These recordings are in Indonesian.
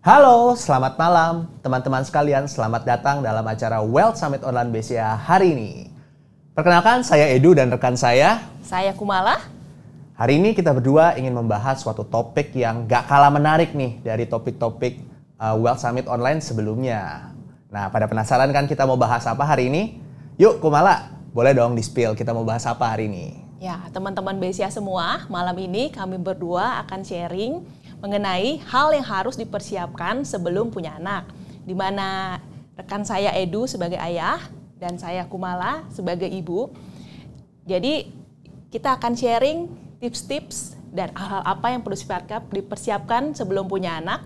Halo, selamat malam teman-teman sekalian. Selamat datang dalam acara Wealth Summit Online BCA hari ini. Perkenalkan, saya Edu dan rekan saya Kumala. Hari ini kita berdua ingin membahas suatu topik yang gak kalah menarik nih dari topik-topik Wealth Summit Online sebelumnya. Nah, pada penasaran kan kita mau bahas apa hari ini? Yuk Kumala, boleh dong di-spill kita mau bahas apa hari ini? Ya, teman-teman BCA semua, malam ini kami berdua akan sharing mengenai hal yang harus dipersiapkan sebelum punya anak. Di mana rekan saya Edu sebagai ayah dan saya Kumala sebagai ibu. Jadi kita akan sharing tips-tips dan hal-hal apa yang perlu dipersiapkan sebelum punya anak.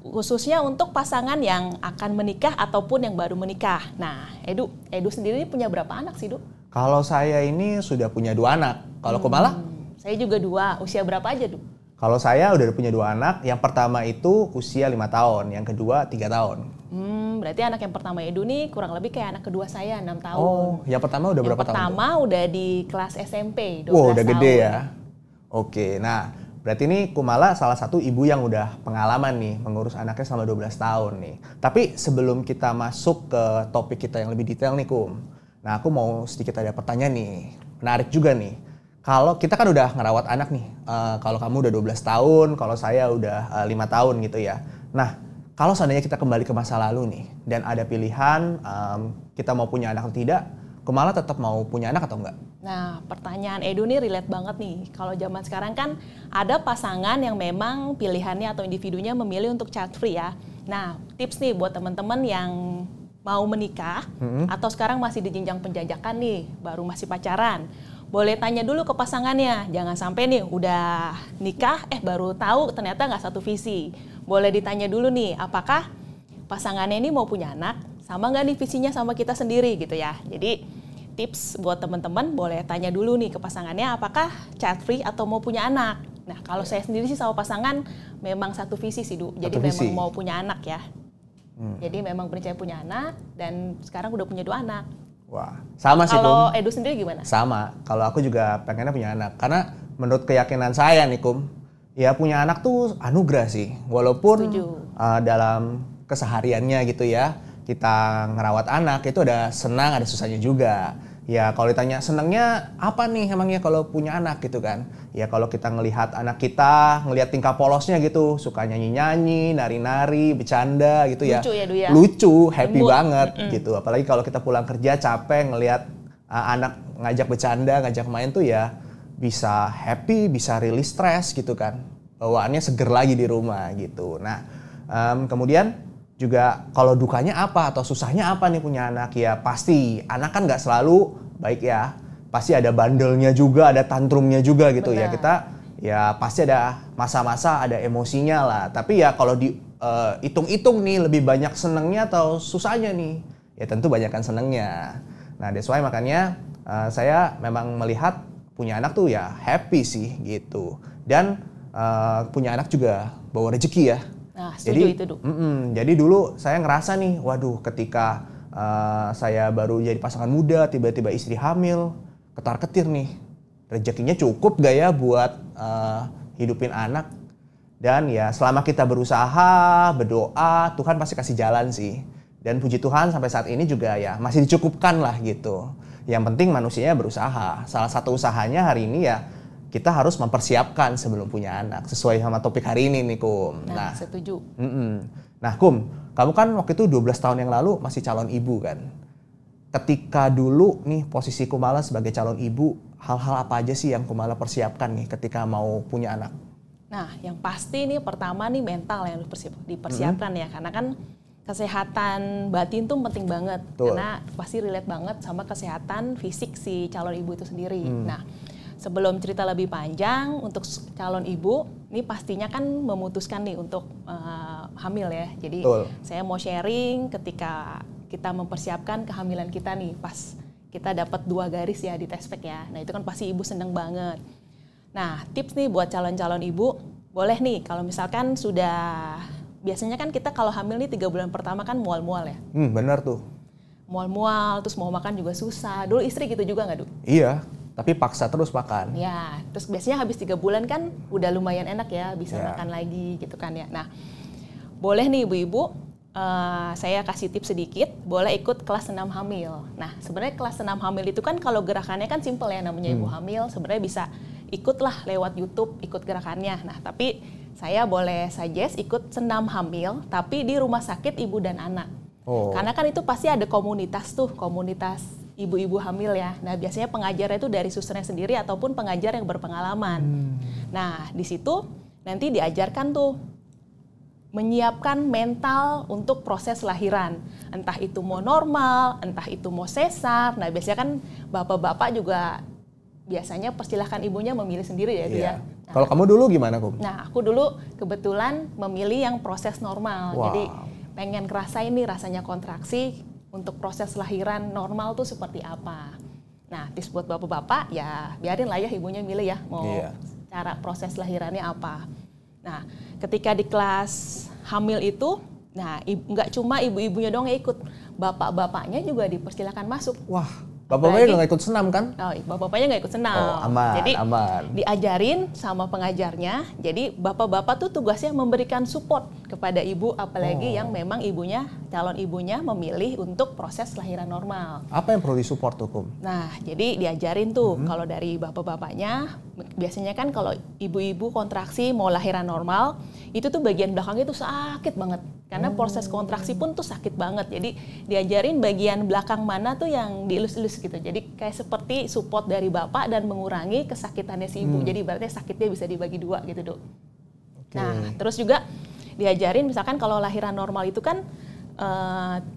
Khususnya untuk pasangan yang akan menikah ataupun yang baru menikah. Nah, Edu sendiri punya berapa anak sih, Du? Kalau saya ini sudah punya 2 anak. Kalau Kumala? Saya juga 2. Usia berapa aja, Du? Kalau saya udah punya 2 anak, yang pertama itu usia 5 tahun, yang kedua 3 tahun. Berarti anak yang pertama Edu nih kurang lebih kayak anak kedua saya, 6 tahun. Oh, yang pertama udah berapa tahun? Yang pertama udah di kelas SMP, 12 wow, udah tahun. gede ya. Oke, nah berarti ini Kumala salah satu ibu yang udah pengalaman nih mengurus anaknya selama 12 tahun nih. Tapi sebelum kita masuk ke topik kita yang lebih detail nih Kum. Nah aku mau sedikit ada pertanyaan nih, menarik juga nih. Kalau kita kan udah ngerawat anak nih, kalau kamu udah 12 tahun, kalau saya udah 5 tahun gitu ya. Nah, kalau seandainya kita kembali ke masa lalu nih, dan ada pilihan kita mau punya anak atau tidak, Kumala tetap mau punya anak atau enggak? Nah, pertanyaan Edu nih relate banget nih. Kalau zaman sekarang kan ada pasangan yang memang pilihannya atau individunya memilih untuk child free ya. Nah, tips nih buat teman-teman yang mau menikah atau sekarang masih di jenjang penjajakan nih, baru masih pacaran. Boleh tanya dulu ke pasangannya, jangan sampai nih udah nikah baru tahu ternyata nggak satu visi. Boleh ditanya dulu nih, apakah pasangannya ini mau punya anak, sama nggak nih visinya sama kita sendiri gitu ya. Jadi tips buat teman-teman boleh tanya dulu nih ke pasangannya apakah child free atau mau punya anak. Nah kalau saya sendiri sih sama pasangan memang satu visi sih Du, jadi memang mau punya anak ya. Jadi memang berencana punya anak dan sekarang udah punya 2 anak. Wah, sama sih Kum. Kalau Edu sendiri gimana? Sama, kalau aku juga pengennya punya anak. Karena menurut keyakinan saya nih Kum, ya punya anak tuh anugerah sih. Walaupun dalam kesehariannya gitu ya, kita ngerawat anak itu ada senang, ada susahnya juga. Ya kalau ditanya senangnya apa nih emangnya kalau punya anak gitu kan. Ya kalau kita ngelihat anak kita, ngelihat tingkah polosnya gitu, suka nyanyi-nyanyi, nari-nari, bercanda gitu ya. Lucu ya Du ya? Lucu, happy banget gitu. Apalagi kalau kita pulang kerja capek ngelihat anak ngajak bercanda, ngajak main tuh ya bisa happy, bisa rilis stres gitu kan. Bawaannya seger lagi di rumah gitu. Nah kemudian juga kalau dukanya apa atau susahnya apa nih punya anak, ya pasti anak kan nggak selalu baik ya, pasti ada bandelnya juga, ada tantrumnya juga gitu. Benar. Ya kita ya pasti ada masa-masa ada emosinya lah, tapi ya kalau dihitung-hitung nih lebih banyak senengnya atau susahnya nih, ya tentu banyakkan senengnya. Nah that's why makanya saya memang melihat punya anak tuh ya happy sih gitu, dan punya anak juga bawa rezeki ya. Nah, setuju itu, Du. Jadi dulu saya ngerasa nih, waduh ketika saya baru jadi pasangan muda, tiba-tiba istri hamil, ketar-ketir nih. Rezekinya cukup gak ya buat hidupin anak? Dan ya selama kita berusaha, berdoa, Tuhan pasti kasih jalan sih. Dan puji Tuhan sampai saat ini juga ya masih dicukupkan lah gitu. Yang penting manusianya berusaha. Salah satu usahanya hari ini ya, kita harus mempersiapkan sebelum punya anak. Sesuai sama topik hari ini nih Kum. Nah setuju. Nah Kum, kamu kan waktu itu 12 tahun yang lalu masih calon ibu kan? Ketika dulu nih posisi Kumala sebagai calon ibu, hal-hal apa aja sih yang Kumala persiapkan nih ketika mau punya anak? Nah yang pasti nih pertama nih mental yang dipersiapkan ya. Karena kan kesehatan batin tuh penting banget. Betul. Karena pasti relate banget sama kesehatan fisik si calon ibu itu sendiri. Nah sebelum cerita lebih panjang, untuk calon ibu, ini pastinya kan memutuskan nih untuk hamil ya. Jadi saya mau sharing ketika kita mempersiapkan kehamilan kita nih, pas kita dapat 2 garis ya di tespek ya. Nah itu kan pasti ibu seneng banget. Nah tips nih buat calon-calon ibu, boleh nih kalau misalkan sudah, biasanya kan kita kalau hamil nih 3 bulan pertama kan mual-mual ya. Bener tuh. Mual-mual, terus mau makan juga susah. Dulu istri gitu juga nggak, Du? Iya. Tapi paksa terus makan. Ya, terus biasanya habis 3 bulan kan udah lumayan enak ya, bisa makan lagi gitu kan ya. Nah, boleh nih ibu-ibu, saya kasih tips sedikit, boleh ikut kelas senam hamil. Nah, sebenarnya kelas senam hamil itu kan kalau gerakannya kan simple ya, namanya ibu hamil, sebenarnya bisa ikutlah lewat YouTube, ikut gerakannya. Nah, tapi saya boleh suggest ikut senam hamil, tapi di rumah sakit ibu dan anak. Karena kan itu pasti ada komunitas tuh, komunitas ibu-ibu hamil ya. Nah, biasanya pengajarnya itu dari susternya sendiri ataupun pengajar yang berpengalaman. Nah, di situ nanti diajarkan tuh menyiapkan mental untuk proses lahiran. Entah itu mau normal, entah itu mau sesar. Nah, biasanya kan bapak-bapak juga biasanya persilahkan ibunya memilih sendiri ya. Iya. Nah, kalau kamu dulu gimana, Kum? Nah, aku dulu kebetulan memilih yang proses normal. Wow. Jadi pengen ngerasain nih rasanya kontraksi untuk proses lahiran normal tuh seperti apa. Nah, tips buat bapak-bapak ya biarin lah ya ibunya milih ya mau cara proses lahirannya apa. Nah, ketika di kelas hamil itu, nah nggak cuma ibu-ibunya doang yang ikut, bapak-bapaknya juga dipersilakan masuk. Wah, bapak-bapaknya nggak ikut senam kan? Oh, bapak-bapaknya nggak ikut senam. Aman, jadi aman. diajarin sama pengajarnya. Jadi bapak-bapak tuh tugasnya memberikan support kepada ibu, apalagi yang memang ibunya, calon ibunya memilih untuk proses lahiran normal. Apa yang perlu disupport tuh, Kum? Nah, jadi diajarin tuh kalau dari bapak-bapaknya, biasanya kan kalau ibu-ibu kontraksi mau lahiran normal, itu tuh bagian belakangnya tuh sakit banget. Karena proses kontraksi pun tuh sakit banget. Jadi diajarin bagian belakang mana tuh yang dielus-elus gitu. Jadi kayak seperti support dari bapak dan mengurangi kesakitannya si ibu. Jadi berarti sakitnya bisa dibagi dua gitu, Dok. Nah, terus juga diajarin misalkan kalau lahiran normal itu kan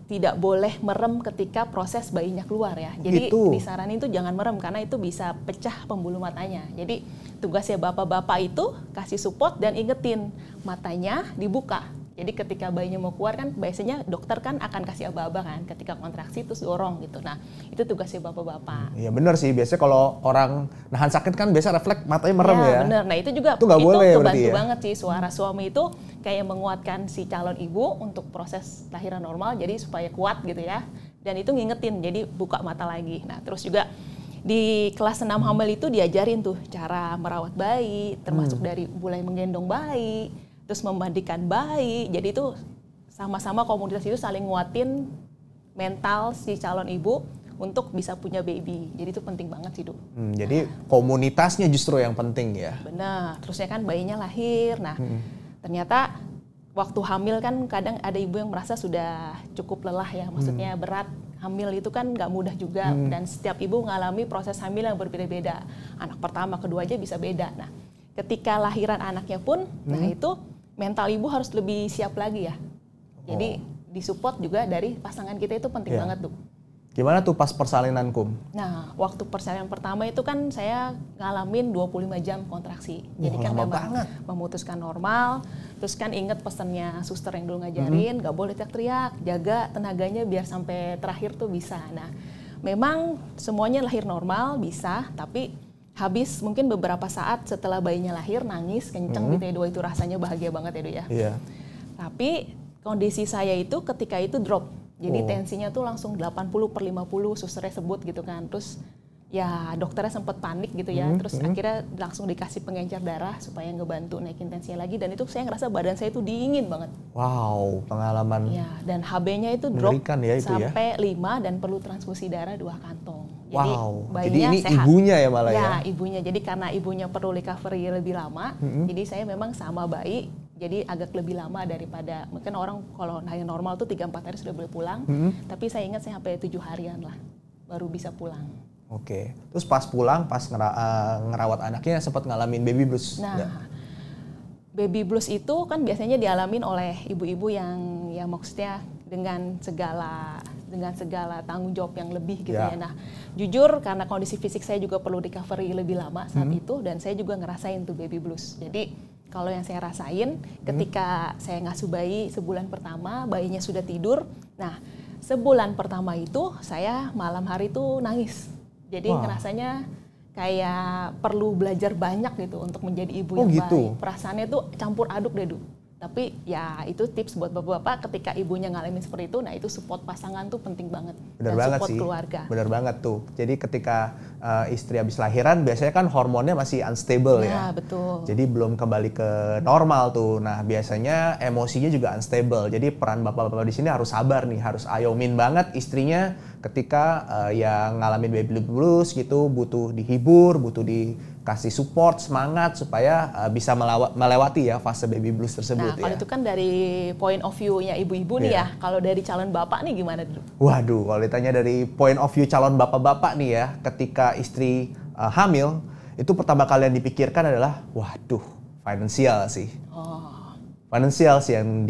tidak boleh merem ketika proses bayinya keluar ya. Jadi disaranin tuh jangan merem karena itu bisa pecah pembuluh matanya. Jadi tugasnya bapak-bapak itu kasih support dan ingetin matanya dibuka. Jadi ketika bayinya mau keluar kan biasanya dokter kan akan kasih aba-aba kan ketika kontraksi terus dorong gitu. Nah, itu tugasnya bapak-bapak. Iya benar sih, biasanya kalau orang nahan sakit kan biasa refleks matanya merem ya. Benar. Nah, itu juga itu kebantu banget sih suara suami itu kayak menguatkan si calon ibu untuk proses lahiran normal jadi supaya kuat gitu ya. Dan itu ngingetin jadi buka mata lagi. Nah, terus juga di kelas senam hamil itu diajarin tuh cara merawat bayi, termasuk dari mulai menggendong bayi, terus memandikan bayi. Jadi itu sama-sama komunitas itu saling nguatin mental si calon ibu untuk bisa punya baby. Jadi itu penting banget sih, Dok. Jadi komunitasnya justru yang penting ya. Benar. Terusnya kan bayinya lahir. Nah, ternyata waktu hamil kan kadang ada ibu yang merasa sudah cukup lelah ya. Maksudnya berat. Hamil itu kan nggak mudah juga. Dan setiap ibu mengalami proses hamil yang berbeda-beda. Anak pertama, kedua aja bisa beda. Nah, ketika lahiran anaknya pun, nah itu mental ibu harus lebih siap lagi ya. Jadi disupport juga dari pasangan kita itu penting banget tuh. Gimana tuh pas persalinan, Kum? Nah, waktu persalinan pertama itu kan saya ngalamin 25 jam kontraksi. Jadi kan memang memutuskan normal. Terus kan inget pesannya suster yang dulu ngajarin, gak boleh teriak-teriak, jaga tenaganya biar sampai terakhir tuh bisa. Nah, memang semuanya lahir normal bisa, tapi habis mungkin beberapa saat setelah bayinya lahir nangis kenceng di T2 itu rasanya bahagia banget ya, Dok ya. Iya. Tapi kondisi saya itu ketika itu drop. Jadi tensinya tuh langsung 80/50 susternya sebut gitu kan. Terus ya dokternya sempat panik gitu ya. Terus akhirnya langsung dikasih pengencer darah supaya ngebantu naikin tensinya lagi. Dan itu saya ngerasa badan saya itu dingin banget. Wow, pengalaman. Ya, dan HB-nya itu drop ya, itu sampai 5 dan perlu transfusi darah 2 kantong. Jadi jadi ini sehat. Ibunya ya malah ya? Ya, ibunya. Jadi karena ibunya perlu recovery lebih lama, jadi saya memang sama bayi, jadi agak lebih lama daripada, mungkin orang kalau lahir normal tuh 3-4 hari sudah boleh pulang, tapi saya ingat saya sampai 7 harian lah, baru bisa pulang. Oke, terus pas pulang, pas ngerawat anaknya sempat ngalamin baby blues? Nah, baby blues itu kan biasanya dialamin oleh ibu-ibu yang maksudnya dengan segala tanggung jawab yang lebih gitu ya. Nah, jujur karena kondisi fisik saya juga perlu recovery lebih lama saat itu, dan saya juga ngerasain tuh baby blues. Jadi kalau yang saya rasain ketika saya ngasuh bayi sebulan pertama, bayinya sudah tidur. Nah, sebulan pertama itu saya malam hari tuh nangis. Jadi ngerasanya kayak perlu belajar banyak gitu untuk menjadi ibu yang baik. Perasaannya tuh campur aduk deh, Du. Tapi ya itu tips buat bapak-bapak ketika ibunya ngalamin seperti itu, nah itu support pasangan tuh penting banget. Bener dan banget support sih. keluarga. Bener banget tuh. Jadi ketika istri habis lahiran biasanya kan hormonnya masih unstable ya. Betul. Jadi belum kembali ke normal tuh. Nah biasanya emosinya juga unstable. Jadi peran bapak-bapak di sini harus sabar nih, harus ayomin banget istrinya ketika yang ngalamin baby blues gitu, butuh dihibur, butuh dikasih support, semangat supaya bisa melewati ya fase baby blues tersebut. Nah, kalau itu kan dari point of view-nya ibu-ibu nih ya. Kalau dari calon bapak nih gimana dulu? Waduh, kalau ditanya dari point of view calon bapak-bapak nih ya, ketika istri hamil, itu pertama kali yang dipikirkan adalah, waduh, finansial sih. Finansial sih yang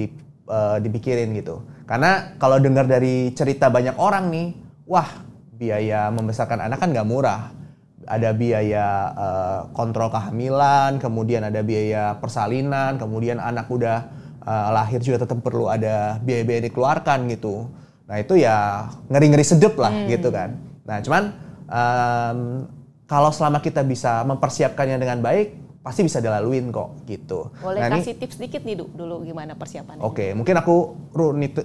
dipikirin gitu. Karena kalau dengar dari cerita banyak orang nih, wah, biaya membesarkan anak kan nggak murah. Ada biaya kontrol kehamilan, kemudian ada biaya persalinan, kemudian anak udah lahir juga tetap perlu ada biaya-biaya dikeluarkan gitu. Nah itu ya ngeri-ngeri sedep lah gitu kan. Nah cuman kalau selama kita bisa mempersiapkannya dengan baik, pasti bisa dilaluin kok gitu. Boleh nah, kasih tips dikit nih dulu gimana persiapannya? Oke, mungkin aku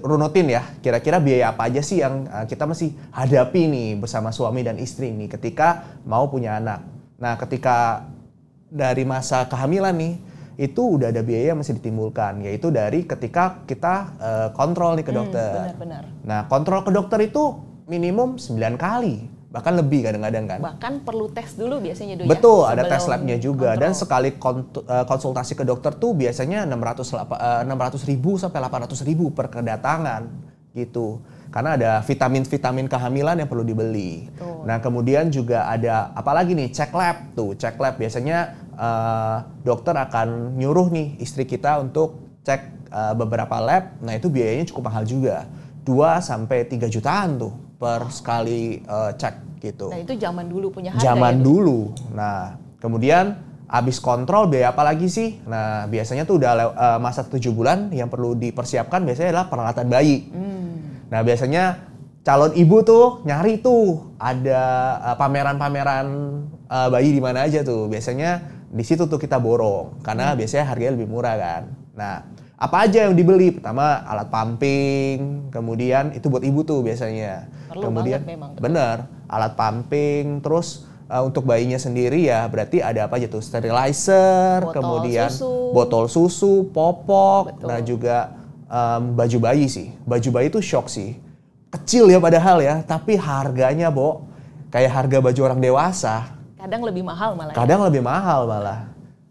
runutin ya. Kira-kira biaya apa aja sih yang kita mesti hadapi nih bersama suami dan istri nih ketika mau punya anak. Nah, ketika dari masa kehamilan nih, itu udah ada biaya yang mesti ditimbulkan, yaitu dari ketika kita kontrol nih ke dokter. Benar-benar. Nah, kontrol ke dokter itu minimum 9 kali. Bahkan lebih kadang-kadang kan. Bahkan perlu tes dulu biasanya dulu. Betul, ya, ada tes labnya juga. kontrol. Dan sekali konsultasi ke dokter tuh biasanya 600.000 sampai 800.000 per kedatangan gitu. Karena ada vitamin-vitamin kehamilan yang perlu dibeli. Betul. Nah kemudian juga ada apalagi nih, cek lab tuh. Cek lab biasanya dokter akan nyuruh nih istri kita untuk cek beberapa lab. Nah itu biayanya cukup mahal juga. 2 sampai 3 jutaan tuh per sekali cek gitu. Nah itu zaman dulu punya harga. Zaman ya, dulu. Nah kemudian abis kontrol biaya apa lagi sih? Nah biasanya tuh udah masa 7 bulan yang perlu dipersiapkan biasanya adalah peralatan bayi. Nah biasanya calon ibu tuh nyari tuh ada pameran-pameran bayi di mana aja tuh. Biasanya di situ tuh kita borong karena biasanya harganya lebih murah kan. Nah apa aja yang dibeli? Pertama alat pumping, kemudian itu buat ibu tuh biasanya. Perlu kemudian banget memang. bener alat pumping, terus untuk bayinya sendiri ya berarti ada apa aja tuh? Sterilizer, kemudian botol susu, popok, Betul. nah juga baju bayi sih. Baju bayi itu shock sih. Kecil ya padahal ya, tapi harganya Bo kayak harga baju orang dewasa. Kadang lebih mahal malah. Kadang lebih mahal malah.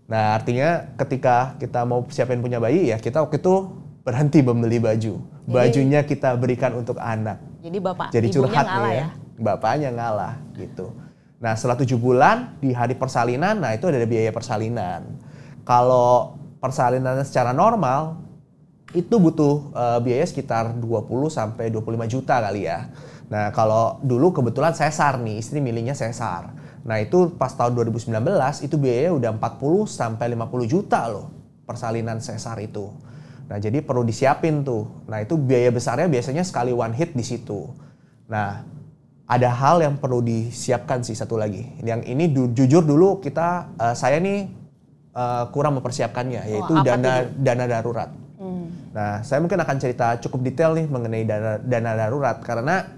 Nah artinya ketika kita mau siapin punya bayi ya kita waktu itu berhenti membeli baju. Bajunya kita berikan untuk anak. Jadi bapak Jadi ibunya curhat ngalah nih ya. Bapaknya ngalah gitu. Nah setelah 7 bulan di hari persalinan, nah itu ada biaya persalinan. Kalau persalinan secara normal itu butuh biaya sekitar 20 sampai 25 juta kali ya. Nah kalau dulu kebetulan sesar nih, istri milihnya sesar. Nah itu pas tahun 2019 itu biayanya udah 40 sampai 50 juta loh persalinan sesar itu. Nah jadi perlu disiapin tuh. Nah itu biaya besarnya biasanya sekali one hit di situ. Nah ada hal yang perlu disiapkan sih satu lagi. Yang ini jujur dulu saya nih kurang mempersiapkannya, yaitu dana darurat. Nah saya mungkin akan cerita cukup detail nih mengenai dana darurat karena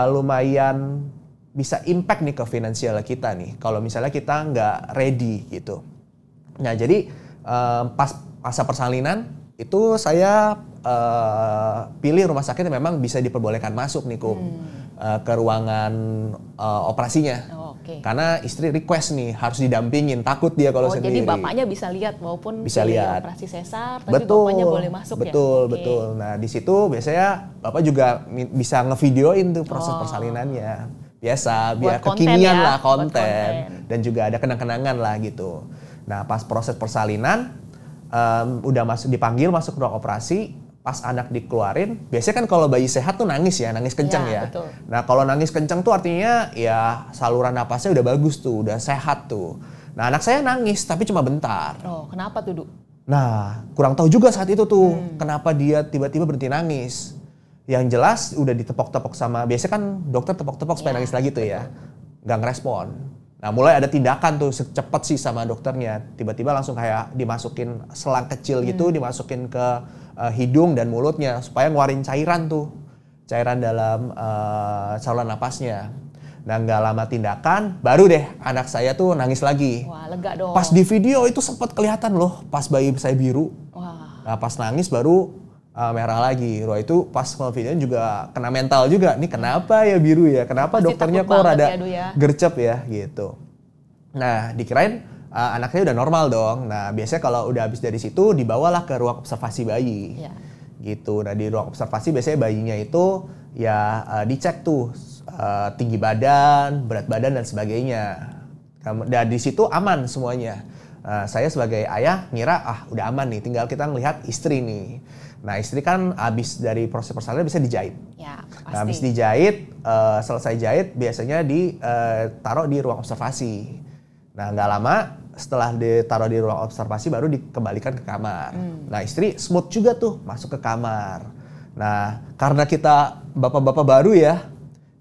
lumayan bisa impact nih ke finansial kita nih kalau misalnya kita nggak ready gitu. Nah jadi pas masa persalinan itu saya pilih rumah sakit yang memang bisa diperbolehkan masuk nih ke ruangan operasinya. Karena istri request nih harus didampingin, takut dia kalau sendiri. Jadi bapaknya bisa lihat walaupun bisa lihat operasi sesar, tapi bapaknya boleh masuk ya? Betul. Nah di situ biasanya bapak juga bisa ngevideoin tuh proses persalinannya. Biasa, biar kekinian ya, lah konten. Dan juga ada kenang-kenangan lah gitu. Nah pas proses persalinan, udah dipanggil masuk ruang operasi, pas anak dikeluarin, biasanya kan kalau bayi sehat tuh nangis ya, nangis kencang ya. Betul. Nah kalau nangis kencang tuh artinya ya saluran napasnya udah bagus tuh, udah sehat tuh. Nah anak saya nangis tapi cuma bentar. Oh kenapa tuh, Du? Nah kurang tahu juga saat itu tuh, kenapa dia tiba-tiba berhenti nangis. Yang jelas udah ditepok-tepok sama, biasanya kan dokter tepok-tepok supaya nangis lagi tuh ya. Nggak ngerespon. Nah mulai ada tindakan tuh cepet sih sama dokternya. Tiba-tiba langsung kayak dimasukin selang kecil gitu, dimasukin ke hidung dan mulutnya supaya ngeluarin cairan tuh. Cairan dalam saluran napasnya. Nah nggak lama tindakan, baru deh anak saya tuh nangis lagi. Wah, lega dong. Pas di video itu sempat kelihatan loh, pas bayi saya biru. Wah. Nah pas nangis baru merah lagi. Wah itu pas video juga kena mental juga. Nih kenapa ya biru ya? Kenapa Pasti dokternya takut kok banget rada ya, gercep ya gitu. Nah dikirain anak saya udah normal dong. Nah biasanya kalau udah habis dari situ dibawalah ke ruang observasi bayi. Ya. Gitu. Nah di ruang observasi biasanya bayinya itu ya dicek tuh tinggi badan, berat badan dan sebagainya. Dan di situ aman semuanya. Saya sebagai ayah ngira udah aman nih, tinggal kita ngelihat istri nih. Nah istri kan abis dari proses persalinan bisa dijahit. Ya, pasti. Nah abis dijahit, selesai jahit biasanya ditaruh di ruang observasi. Nah nggak lama setelah ditaruh di ruang observasi baru dikembalikan ke kamar. Nah istri smooth juga tuh masuk ke kamar. Nah karena kita bapak-bapak baru ya,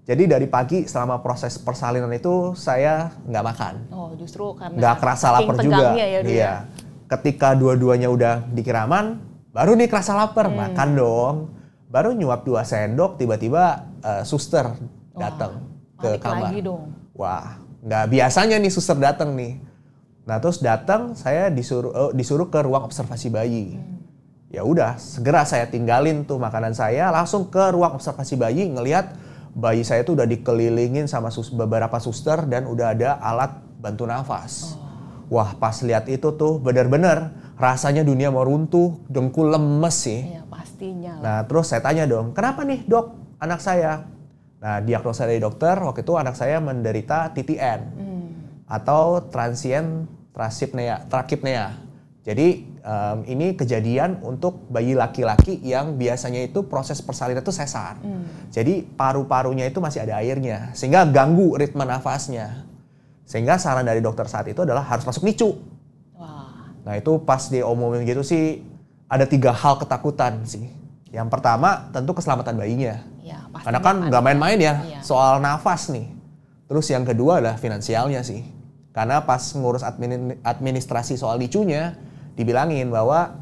jadi dari pagi selama proses persalinan itu saya nggak makan. Oh justru karena nggak kerasa lapar juga. Ya, iya. Ketika dua-duanya udah dikiraman, baru nih kerasa lapar, makan dong. Baru nyuap 2 sendok, tiba-tiba suster datang ke kamar. Lagi dong. Wah, nggak biasanya nih suster datang nih. Nah terus datang, saya disuruh ke ruang observasi bayi. Ya udah, segera saya tinggalin tuh makanan saya, langsung ke ruang observasi bayi, ngelihat bayi saya tuh udah dikelilingin sama beberapa suster dan udah ada alat bantu nafas. Wah pas lihat itu tuh bener-bener rasanya dunia mau runtuh, dengkul lemes sih. Iya pastinya. Nah terus saya tanya dong, kenapa nih dok anak saya? Nah diagnosa dari dokter waktu itu anak saya menderita TTN atau transient trakipnea. Jadi ini kejadian untuk bayi laki-laki yang biasanya itu proses persalinan itu sesar. Jadi paru-parunya itu masih ada airnya sehingga ganggu ritme nafasnya. Sehingga saran dari dokter saat itu adalah harus masuk NICU. Wah. Nah itu pas diomongin gitu sih ada 3 hal ketakutan sih. Yang pertama tentu keselamatan bayinya. Ya, karena kan nggak main-main ya soal nafas nih. Terus yang kedua adalah finansialnya sih. Karena pas ngurus administrasi soal NICU-nya dibilangin bahwa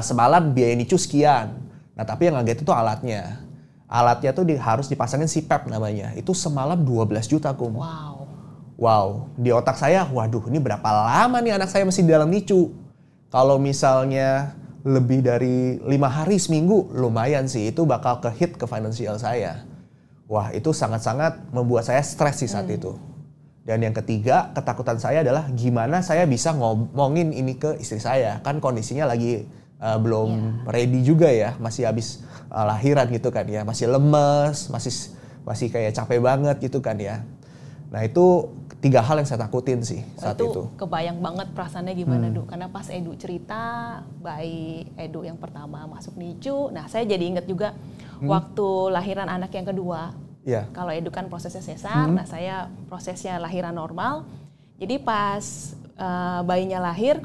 semalam biaya NICU sekian. Nah tapi yang ngaget itu alatnya. Alatnya tuh harus dipasangin CPAP namanya. Itu semalam 12 juta kum. Wow, di otak saya, waduh ini berapa lama nih anak saya masih di dalam NICU. Kalau misalnya lebih dari 5 hari seminggu, lumayan sih. Itu bakal ke-hit ke finansial saya. Wah itu sangat-sangat membuat saya stres sih saat itu. Dan yang ketiga, ketakutan saya adalah gimana saya bisa ngomongin ini ke istri saya. Kan kondisinya lagi belum ready juga ya, masih habis lahiran gitu kan ya. Masih lemes, masih kayak capek banget gitu kan ya. Nah itu 3 hal yang saya takutin sih saat itu. Kebayang banget perasaannya gimana Du. Karena pas Edu cerita, bayi Edu yang pertama masuk NICU. Nah saya jadi inget juga waktu lahiran anak yang kedua. Kalau Edu kan prosesnya sesar, nah saya prosesnya lahiran normal. Jadi pas bayinya lahir,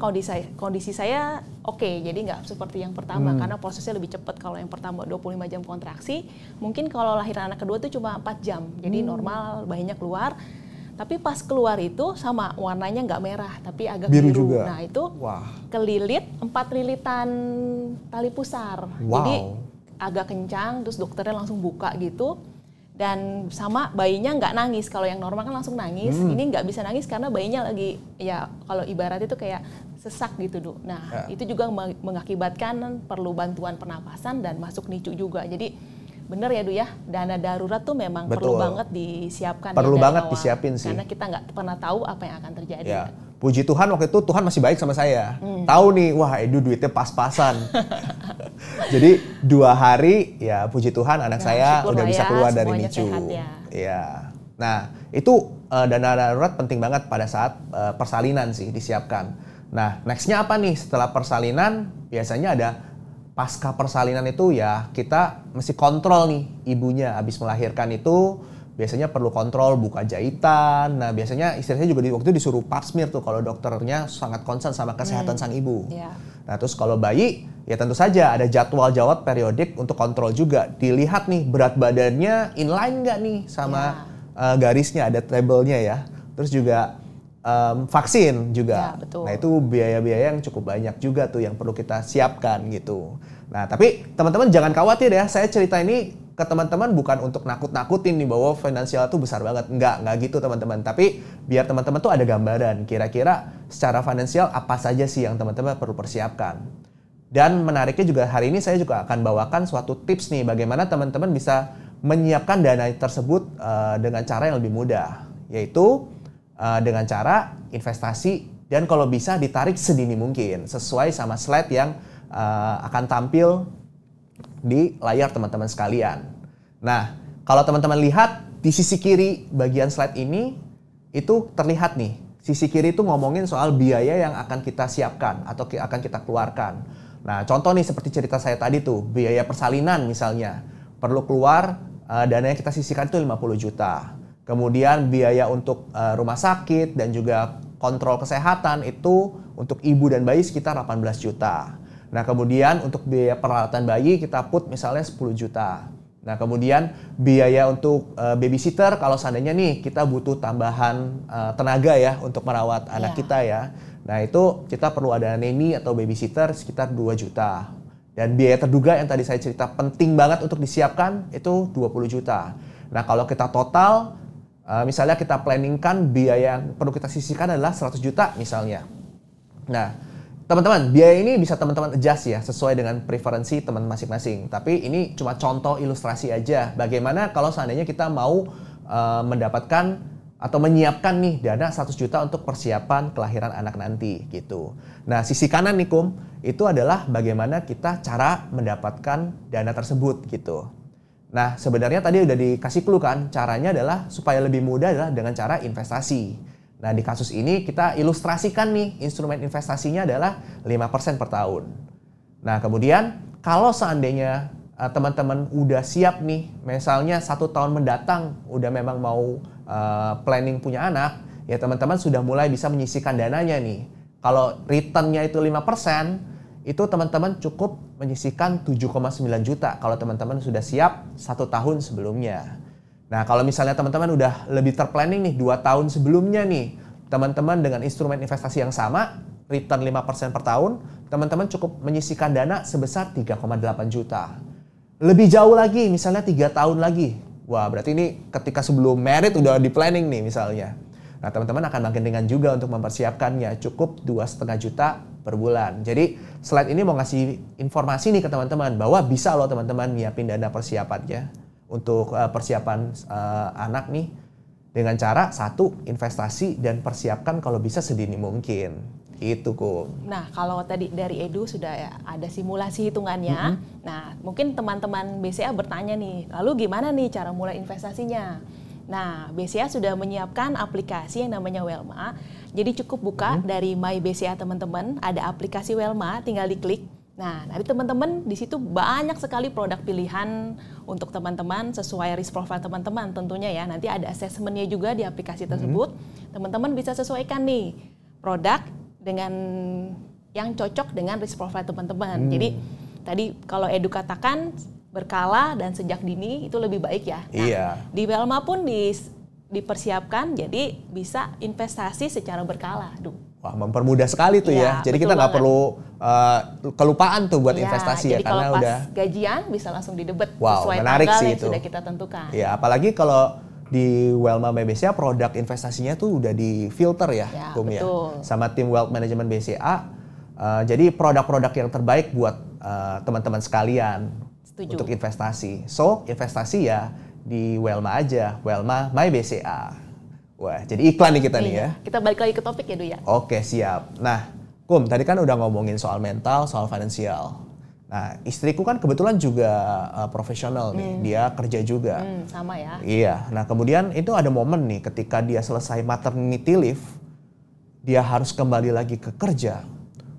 kondisi saya oke, jadi nggak seperti yang pertama karena prosesnya lebih cepat. Kalau yang pertama 25 jam kontraksi, mungkin kalau lahiran anak kedua itu cuma 4 jam, jadi normal bayinya keluar. Tapi pas keluar itu sama warnanya nggak merah, tapi agak biru. Juga. Nah itu kelilit 4 lilitan tali pusar, jadi agak kencang, terus dokternya langsung buka gitu. Dan sama bayinya nggak nangis. Kalau yang normal kan langsung nangis, ini nggak bisa nangis karena bayinya lagi ya kalau ibarat itu kayak sesak gitu Du. Nah itu juga mengakibatkan perlu bantuan pernapasan dan masuk NICU juga. Jadi bener ya Du ya, dana darurat tuh memang perlu banget disiapkan. Perlu ya, banget awal. Disiapin sih. Karena kita nggak pernah tahu apa yang akan terjadi. Ya. Puji Tuhan waktu itu Tuhan masih baik sama saya. Tahu nih, wah Edu duitnya pas-pasan. Jadi 2 hari ya puji Tuhan anak saya udah bisa keluar dari NICU. Ya. Nah itu dana darurat penting banget pada saat persalinan sih disiapkan. Nah nextnya apa nih setelah persalinan? Biasanya ada pasca persalinan itu ya kita mesti kontrol nih ibunya habis melahirkan itu. Biasanya perlu kontrol buka jahitan. Nah biasanya istri saya juga waktu itu disuruh pap smear tuh kalau dokternya sangat concern sama kesehatan sang ibu. Nah terus kalau bayi ya tentu saja ada jadwal jawab periodik untuk kontrol juga. Dilihat nih berat badannya inline nggak nih sama garisnya, ada tabelnya ya. terus juga vaksin juga. Ya, betul. Nah itu biaya-biaya yang cukup banyak juga tuh yang perlu kita siapkan gitu. Nah tapi teman-teman jangan khawatir ya, saya cerita ini ke teman-teman bukan untuk nakut-nakutin nih bahwa finansial itu besar banget. Enggak gitu teman-teman. Tapi biar teman-teman tuh ada gambaran kira-kira secara finansial apa saja sih yang teman-teman perlu persiapkan. Dan menariknya juga hari ini saya juga akan bawakan suatu tips nih bagaimana teman-teman bisa menyiapkan dana tersebut dengan cara yang lebih mudah. Yaitu dengan cara investasi dan kalau bisa ditarik sedini mungkin sesuai sama slide yang akan tampil di layar teman-teman sekalian. Nah, kalau teman-teman lihat di sisi kiri bagian slide ini itu terlihat nih, sisi kiri itu ngomongin soal biaya yang akan kita siapkan atau akan kita keluarkan. Nah, contoh nih seperti cerita saya tadi tuh, biaya persalinan misalnya perlu keluar dana yang kita sisihkan itu 50 juta. Kemudian biaya untuk rumah sakit dan juga kontrol kesehatan itu untuk ibu dan bayi sekitar 18 juta. Nah kemudian untuk biaya peralatan bayi kita put misalnya 10 juta. Nah kemudian biaya untuk babysitter kalau seandainya nih kita butuh tambahan tenaga ya untuk merawat anak kita ya. Nah itu kita perlu ada nanny atau babysitter sekitar 2 juta. Dan biaya terduga yang tadi saya cerita penting banget untuk disiapkan itu 20 juta. Nah kalau kita total misalnya kita planningkan biaya yang perlu kita sisihkan adalah 100 juta misalnya. Nah, teman-teman, biaya ini bisa teman-teman adjust ya sesuai dengan preferensi teman masing-masing. Tapi ini cuma contoh ilustrasi aja. Bagaimana kalau seandainya kita mau mendapatkan atau menyiapkan nih dana 100 juta untuk persiapan kelahiran anak nanti gitu. Nah, sisi kanan nih Kum, itu adalah bagaimana kita cara mendapatkan dana tersebut gitu. Nah, sebenarnya tadi udah dikasih clue kan, caranya adalah supaya lebih mudah adalah dengan cara investasi. Nah, di kasus ini kita ilustrasikan nih, instrumen investasinya adalah 5% per tahun. Nah, kemudian kalau seandainya teman-teman udah siap nih, misalnya 1 tahun mendatang udah memang mau planning punya anak, ya teman-teman sudah mulai bisa menyisihkan dananya nih. Kalau returnnya itu 5%, itu teman-teman cukup menyisihkan 7,9 juta kalau teman-teman sudah siap 1 tahun sebelumnya. Nah kalau misalnya teman-teman udah lebih terplanning nih 2 tahun sebelumnya nih, teman-teman dengan instrumen investasi yang sama, return 5% per tahun, teman-teman cukup menyisihkan dana sebesar 3,8 juta. Lebih jauh lagi, misalnya 3 tahun lagi. Wah berarti ini ketika sebelum merit udah di planning nih misalnya. Nah teman-teman akan makin ringan juga untuk mempersiapkannya, cukup 2,5 juta per bulan. Jadi slide ini mau ngasih informasi nih ke teman-teman bahwa bisa loh teman-teman nyiapin dana persiapannya untuk persiapan anak nih dengan cara 1, investasi dan persiapkan kalau bisa sedini mungkin. Itu Kum. Nah kalau tadi dari Edu sudah ya, ada simulasi hitungannya. Nah mungkin teman-teman BCA bertanya nih, lalu gimana nih cara mulai investasinya? Nah, BCA sudah menyiapkan aplikasi yang namanya Welma. Jadi cukup buka dari My BCA teman-teman, ada aplikasi Welma, tinggal diklik. Nah, nanti teman-teman di situ banyak sekali produk pilihan untuk teman-teman sesuai risk profile teman-teman tentunya ya. Nanti ada assessment-nya juga di aplikasi tersebut. Teman-teman bisa sesuaikan nih produk dengan yang cocok dengan risk profile teman-teman. Jadi tadi kalau Edu katakan berkala dan sejak dini itu lebih baik ya. Nah, iya. Di Welma pun dipersiapkan jadi bisa investasi secara berkala. Wah, mempermudah sekali tuh ya. Jadi kita nggak perlu kelupaan tuh buat investasi jadi ya karena kalau pas udah gajian bisa langsung didebet sesuai tanggal sih yang itu sudah kita tentukan. Ya, apalagi kalau di Welma BCA produk investasinya tuh udah di filter ya, Kum ya. Sama tim Wealth Management BCA. Jadi produk-produk yang terbaik buat teman-teman sekalian. Setuju. Untuk investasi. So, investasi ya di Welma aja. Welma My BCA. Wah, jadi iklan nih kita nih ya. Kita balik lagi ke topik ya, Du ya. Oke, siap. Nah, Kum, tadi kan udah ngomongin soal mental, soal finansial. Nah, istriku kan kebetulan juga profesional nih. Dia kerja juga. Sama ya. Iya. Nah, kemudian itu ada momen nih ketika dia selesai maternity leave, dia harus kembali lagi ke kerja.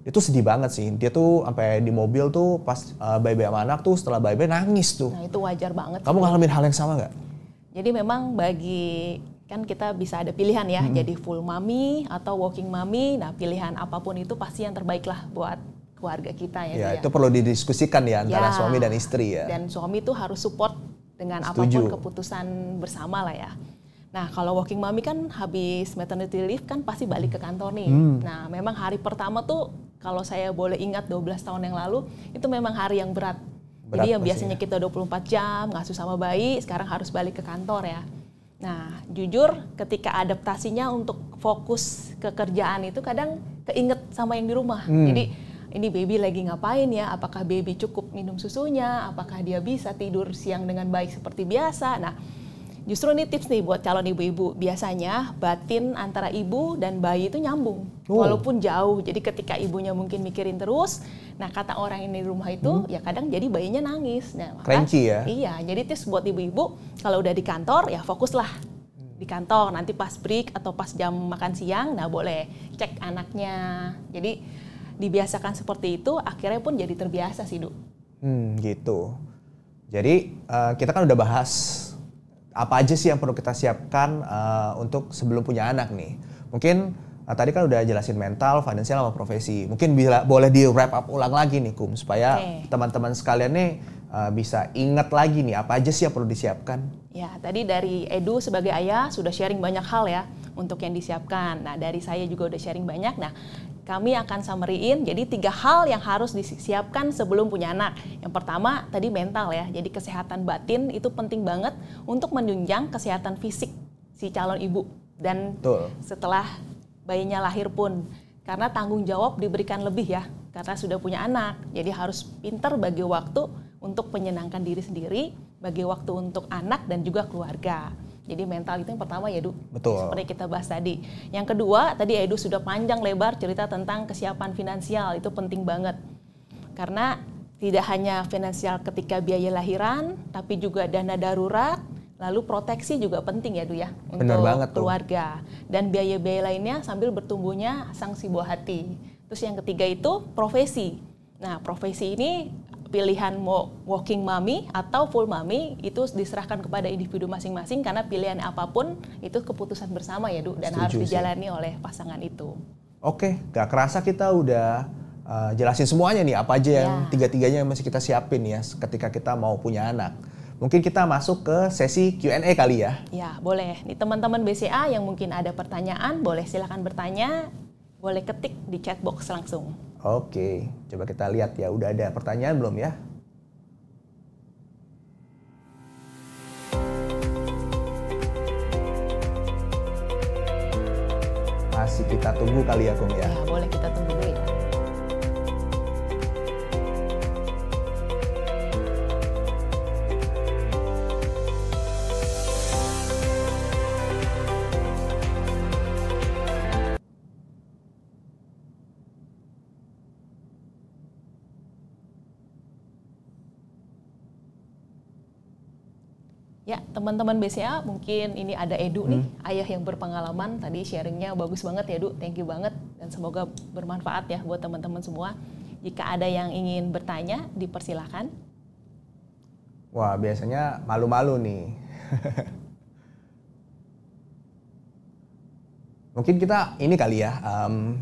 Itu sedih banget sih. Dia tuh sampai di mobil tuh pas bye-bye sama anak tuh setelah bye-bye nangis tuh. Nah itu wajar banget. Kamu ngalamin hal yang sama nggak? Jadi memang bagi kan kita bisa ada pilihan ya. Jadi full mommy atau working mommy. Nah pilihan apapun itu pasti yang terbaik lah buat keluarga kita ya. Ya itu perlu didiskusikan ya antara suami dan istri ya. Dan suami tuh harus support dengan apapun keputusan bersama lah ya. Nah, kalau working mommy kan habis maternity leave kan pasti balik ke kantor nih. Nah, memang hari pertama tuh kalau saya boleh ingat 12 tahun yang lalu, itu memang hari yang berat. Jadi yang biasanya kita 24 jam ngasuh sama bayi, sekarang harus balik ke kantor ya. Nah, jujur ketika adaptasinya untuk fokus ke kerjaan itu kadang keinget sama yang di rumah. Jadi ini baby lagi ngapain ya? Apakah baby cukup minum susunya? Apakah dia bisa tidur siang dengan baik seperti biasa? Nah, justru ini tips nih buat calon ibu-ibu. Biasanya batin antara ibu dan bayi itu nyambung, walaupun jauh. Jadi ketika ibunya mungkin mikirin terus, nah kata orang ini di rumah itu, ya kadang jadi bayinya nangis. Nah, cranky ya? Iya, jadi tips buat ibu-ibu, kalau udah di kantor ya fokuslah di kantor. Nanti pas break atau pas jam makan siang, nah boleh cek anaknya. Jadi dibiasakan seperti itu, akhirnya pun jadi terbiasa sih, Du. Gitu. Jadi kita kan udah bahas apa aja sih yang perlu kita siapkan untuk sebelum punya anak nih. Mungkin tadi kan udah jelasin mental, finansial, sama profesi. Mungkin boleh di wrap up ulang lagi nih Kum, supaya teman-teman sekalian nih bisa ingat lagi nih apa aja sih yang perlu disiapkan. Ya, tadi dari Edu sebagai ayah sudah sharing banyak hal ya untuk yang disiapkan. Nah, dari saya juga udah sharing banyak. Nah, kami akan summary-in, jadi 3 hal yang harus disiapkan sebelum punya anak. Yang pertama, tadi mental ya, jadi kesehatan batin itu penting banget untuk menunjang kesehatan fisik si calon ibu. Dan setelah bayinya lahir pun, karena tanggung jawab diberikan lebih ya, karena sudah punya anak. Jadi harus pintar bagi waktu untuk menyenangkan diri sendiri, bagi waktu untuk anak dan juga keluarga. Jadi mental itu yang pertama ya, Du. Betul. Seperti kita bahas tadi. Yang kedua, tadi Edu sudah panjang lebar cerita tentang kesiapan finansial. Itu penting banget. Karena tidak hanya finansial ketika biaya lahiran, tapi juga dana darurat, lalu proteksi juga penting ya, Du ya. Untuk keluarga. Dan biaya-biaya lainnya sambil bertumbuhnya sang si buah hati. Terus yang ketiga itu profesi. Nah, profesi ini pilihan mau working mommy atau full mommy itu diserahkan kepada individu masing-masing karena pilihan apapun itu keputusan bersama ya, Du, dan harus dijalani oleh pasangan itu. Oke, gak kerasa kita udah jelasin semuanya nih apa aja yang tiga-tiganya yang masih kita siapin ya ketika kita mau punya anak. Mungkin kita masuk ke sesi Q&A kali ya. Ya, boleh. Nih teman-teman BCA yang mungkin ada pertanyaan, boleh silakan bertanya, boleh ketik di chat box langsung. Oke, coba kita lihat ya, udah ada pertanyaan belum ya? Masih kita tunggu kali ya, Kum ya? Ya, boleh kita tunggu dulu ya. Ya, teman-teman BCA, mungkin ini ada Edu nih, ayah yang berpengalaman. Tadi sharingnya bagus banget ya, Du. Thank you banget. Dan semoga bermanfaat ya buat teman-teman semua. Jika ada yang ingin bertanya, dipersilakan. Wah, biasanya malu-malu nih. Mungkin kita ini kali ya,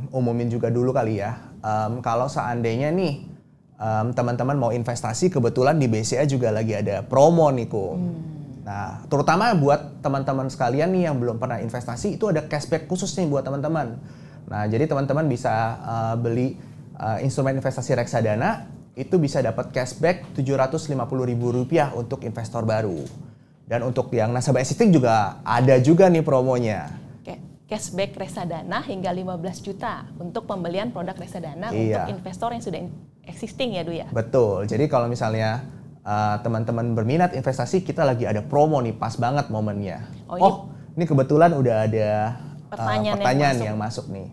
umumin juga dulu kali ya. Kalau seandainya nih, teman-teman mau investasi, kebetulan di BCA juga lagi ada promo nih, Kum. Nah, terutama buat teman-teman sekalian nih yang belum pernah investasi, itu ada cashback khusus nih buat teman-teman. Nah, jadi teman-teman bisa beli instrumen investasi reksadana, itu bisa dapat cashback Rp750.000 untuk investor baru. Dan untuk yang nasabah existing juga ada juga nih promonya. Cashback reksadana hingga 15 juta untuk pembelian produk reksadana untuk investor yang sudah existing ya, Du ya? Betul, jadi kalau misalnya teman-teman berminat investasi, kita lagi ada promo nih, pas banget momennya. Ini kebetulan udah ada pertanyaan yang masuk nih.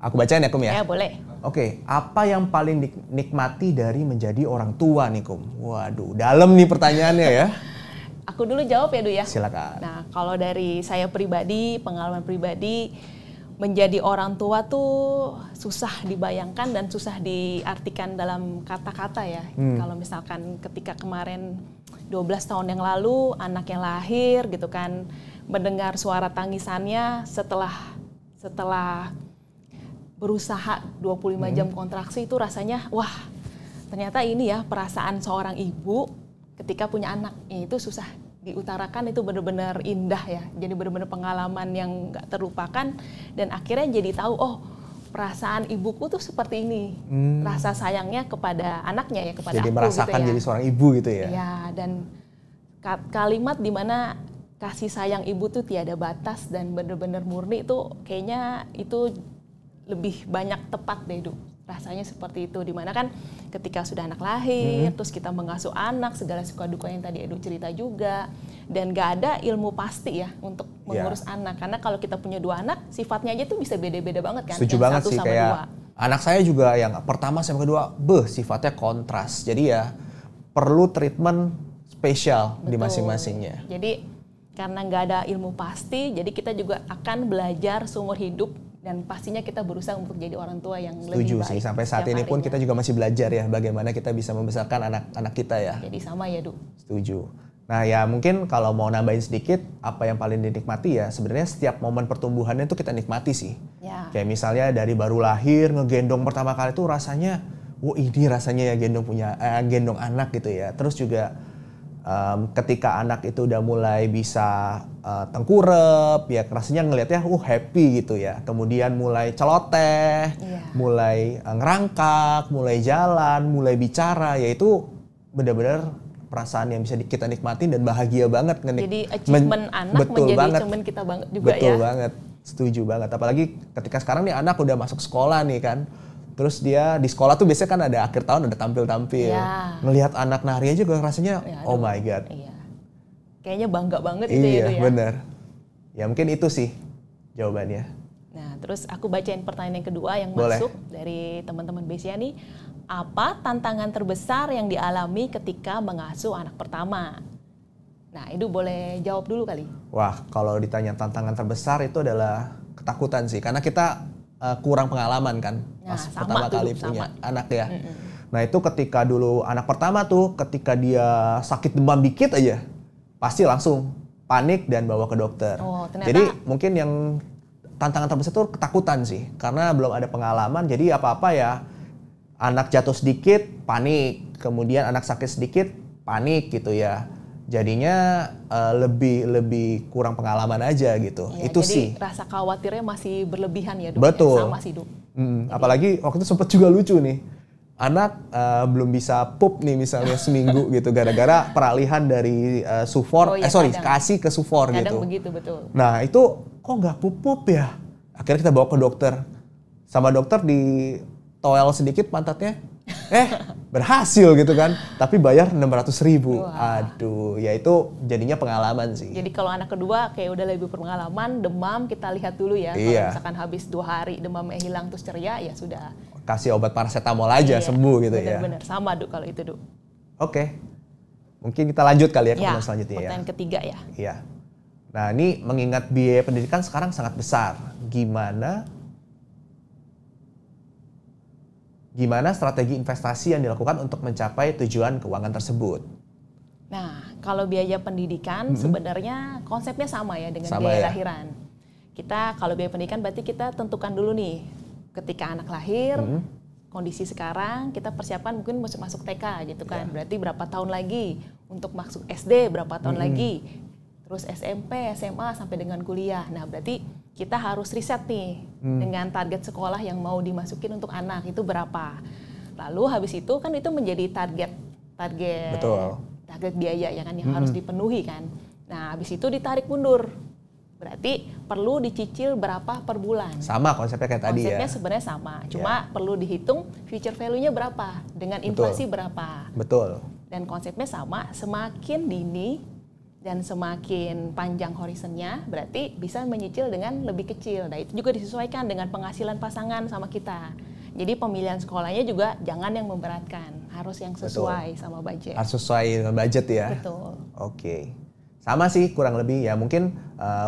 Aku bacain ya, Kum ya? Ya, boleh. Oke, apa yang paling dinikmati dari menjadi orang tua nih, Kum? Waduh, dalam nih pertanyaannya ya. Aku dulu jawab ya, Du ya? Silakan. Nah, kalau dari saya pribadi, pengalaman pribadi, menjadi orang tua tuh susah dibayangkan dan susah diartikan dalam kata-kata ya. Kalau misalkan ketika kemarin 12 tahun yang lalu anaknya lahir gitu kan, mendengar suara tangisannya setelah berusaha 25 jam kontraksi, itu rasanya wah, ternyata ini ya perasaan seorang ibu ketika punya anak. Itu susah diutarakan itu benar-benar indah ya. Jadi benar-benar pengalaman yang nggak terlupakan dan akhirnya jadi tahu oh perasaan ibuku tuh seperti ini. Rasa sayangnya kepada anaknya ya, kepada jadi aku merasakan gitu ya. jadi seorang ibu gitu ya. Ya, dan kalimat dimana kasih sayang ibu tuh tiada batas dan benar-benar murni itu kayaknya itu lebih banyak tepat deh, Duk. Rasanya seperti itu, dimana kan ketika sudah anak lahir, terus kita mengasuh anak, segala suka duka yang tadi Edu cerita juga, dan gak ada ilmu pasti ya untuk mengurus anak, karena kalau kita punya 2 anak, sifatnya aja tuh bisa beda-beda banget kan. Setuju yang banget 1 sih, sama kayak 2. anak saya juga yang pertama sama kedua, sifatnya kontras, jadi ya perlu treatment spesial di masing-masingnya. Jadi karena nggak ada ilmu pasti, jadi kita juga akan belajar seumur hidup. Dan pastinya kita berusaha untuk jadi orang tua yang lebih baik. Setuju sih, sampai saat ini pun kita juga masih belajar ya bagaimana kita bisa membesarkan anak-anak kita ya. Jadi sama ya, Du. Setuju. Nah ya mungkin kalau mau nambahin sedikit, apa yang paling dinikmati ya sebenarnya setiap momen pertumbuhannya itu kita nikmati sih. Ya. Kayak misalnya dari baru lahir, ngegendong pertama kali itu rasanya, ini rasanya ya gendong anak gitu ya. Terus juga ketika anak itu udah mulai bisa tengkurep, ya rasanya ngelihatnya happy gitu ya. Kemudian mulai celoteh, mulai ngerangkak, mulai jalan, mulai bicara, ya itu benar-benar perasaan yang bisa kita nikmatin dan bahagia banget. Jadi achievement anak menjadi achievement kita banget juga betul banget, setuju banget. Apalagi ketika sekarang nih anak udah masuk sekolah nih kan. Terus dia di sekolah tuh biasanya kan ada akhir tahun ada tampil-tampil. Ya. Ngelihat anak nari aja gue rasanya oh my god. Iya. Kayaknya bangga banget itu ya. Iya bener. Ya mungkin itu sih jawabannya. Nah terus aku bacain pertanyaan yang kedua yang Boleh. masuk dari teman-teman Besia nih. Apa tantangan terbesar yang dialami ketika mengasuh anak pertama? Nah Edu boleh jawab dulu kali. Wah kalau ditanya tantangan terbesar itu adalah ketakutan sih. Karena kita kurang pengalaman kan pas pertama kali punya anak ya. Nah itu ketika dulu anak pertama tuh ketika dia sakit demam dikit aja pasti langsung panik dan bawa ke dokter. Jadi mungkin yang tantangan terbesar tuh ketakutan sih karena belum ada pengalaman jadi apa-apa ya anak jatuh sedikit panik, kemudian anak sakit sedikit panik gitu ya. Jadinya lebih kurang pengalaman aja gitu. Ya, itu jadi sih. Rasa khawatirnya masih berlebihan ya, Dok. Betul. Ya, sama sih, Dok. Apalagi waktu itu sempat juga lucu nih. Anak belum bisa pup nih misalnya seminggu gitu gara-gara peralihan dari sufor, kasih ke sufor gitu. Kadang begitu, betul. Nah itu kok nggak pup ya? Akhirnya kita bawa ke dokter. Sama dokter di toel sedikit pantatnya. Berhasil gitu kan, tapi bayar 600.000. Aduh, ya itu jadinya pengalaman sih. Jadi kalau anak kedua kayak udah lebih pengalaman, demam kita lihat dulu ya. Kalau misalkan habis 2 hari demamnya hilang terus ceria ya sudah. Kasih obat paracetamol aja sembuh gitu ya. Bener-bener sama Duk kalau itu Duk. Oke, mungkin kita lanjut kali ya ke pertanyaan selanjutnya ya. Pertanyaan ketiga ya. Iya. Nah ini mengingat biaya pendidikan sekarang sangat besar, Gimana strategi investasi yang dilakukan untuk mencapai tujuan keuangan tersebut? Nah, kalau biaya pendidikan sebenarnya konsepnya sama ya dengan biaya lahiran. Kita kalau biaya pendidikan berarti kita tentukan dulu nih ketika anak lahir, kondisi sekarang kita persiapan mungkin masuk TK gitu kan. Berarti berapa tahun lagi untuk masuk SD, berapa tahun lagi. Terus SMP, SMA sampai dengan kuliah. Nah, berarti kita harus riset nih dengan target sekolah yang mau dimasukin untuk anak itu berapa. Lalu habis itu kan itu menjadi target biaya ya kan yang harus dipenuhi kan. Nah, habis itu ditarik mundur. Berarti perlu dicicil berapa per bulan. Sama konsepnya kayak tadi ya. Konsepnya sebenarnya sama, cuma perlu dihitung future value-nya berapa dengan inflasi berapa. Betul. Dan konsepnya sama, semakin dini dan semakin panjang horizonnya berarti bisa menyicil dengan lebih kecil. Nah itu juga disesuaikan dengan penghasilan pasangan sama kita. Jadi pemilihan sekolahnya juga jangan yang memberatkan, harus yang sesuai sama budget. Harus sesuai dengan budget ya? Betul. Oke. Sama sih kurang lebih ya mungkin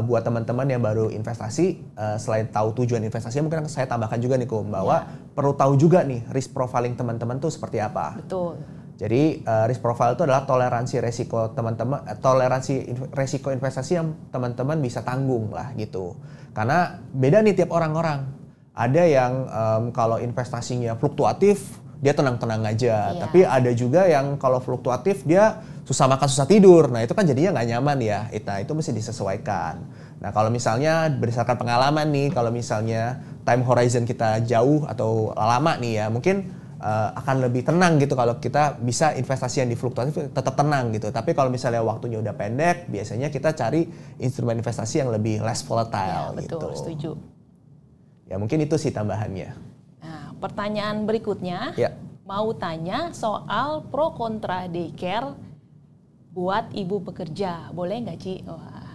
buat teman-teman yang baru investasi selain tahu tujuan investasinya mungkin saya tambahkan juga nih Kum bahwa perlu tahu juga nih risk profiling teman-teman tuh seperti apa. Betul. Jadi risk profile itu adalah toleransi resiko teman-teman, resiko investasi yang teman-teman bisa tanggung lah gitu. Karena beda nih tiap orang-orang. Ada yang kalau investasinya fluktuatif dia tenang-tenang aja. Iya. Tapi ada juga yang kalau fluktuatif dia susah makan, susah tidur. Nah itu kan jadinya nggak nyaman ya. Nah itu mesti disesuaikan. Nah kalau misalnya berdasarkan pengalaman nih, kalau misalnya time horizon kita jauh atau lama nih ya, mungkin akan lebih tenang gitu kalau kita bisa investasi yang di fluktuatif tetap tenang gitu. Tapi kalau misalnya waktunya udah pendek, biasanya kita cari instrumen investasi yang lebih less volatile. Ya, betul, gitu. setuju. Ya mungkin itu sih tambahannya. Nah, pertanyaan berikutnya, Ya. mau tanya soal pro kontra daycare buat ibu bekerja, boleh nggak Ci? Wah.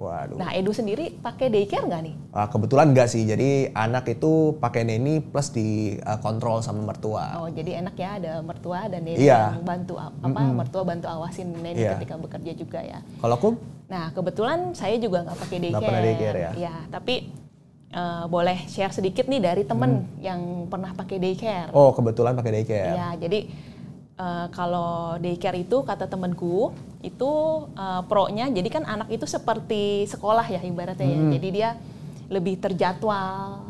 Waduh. Nah, Edu sendiri pakai daycare nggak nih? Kebetulan enggak sih, jadi anak itu pakai neni plus dikontrol sama mertua. Oh, jadi enak ya ada mertua dan neni Iya. yang bantu mertua bantu awasin neni Iya. ketika bekerja juga ya. Kalau aku Nah, kebetulan saya juga nggak pakai daycare. Nggak pernah daycare ya? Ya, tapi boleh share sedikit nih dari temen yang pernah pakai daycare. Oh, kebetulan pakai daycare. Ya, jadi kalau daycare itu kata temenku itu pro-nya, jadi kan anak itu seperti sekolah ya ibaratnya ya. Jadi dia lebih terjadwal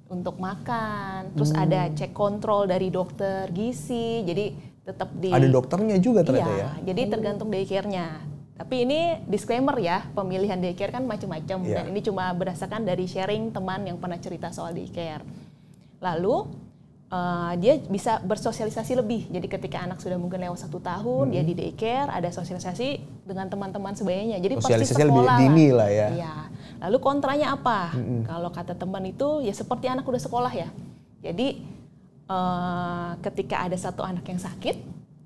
untuk makan, terus ada cek kontrol dari dokter gizi, jadi tetap di Ada dokternya juga ternyata ya. Jadi tergantung daycare-nya. Tapi ini disclaimer ya, pemilihan daycare kan macam-macam Iya. dan ini cuma berdasarkan dari sharing teman yang pernah cerita soal daycare. Lalu dia bisa bersosialisasi lebih. Jadi ketika anak sudah mungkin lewat 1 tahun, dia di daycare, ada sosialisasi dengan teman-teman sebayanya. Jadi pasti Sosialisasinya sekolah lebih dini lah ya. Iya. Lalu kontranya apa? Kalau kata teman itu ya seperti anak udah sekolah ya. Jadi ketika ada satu anak yang sakit,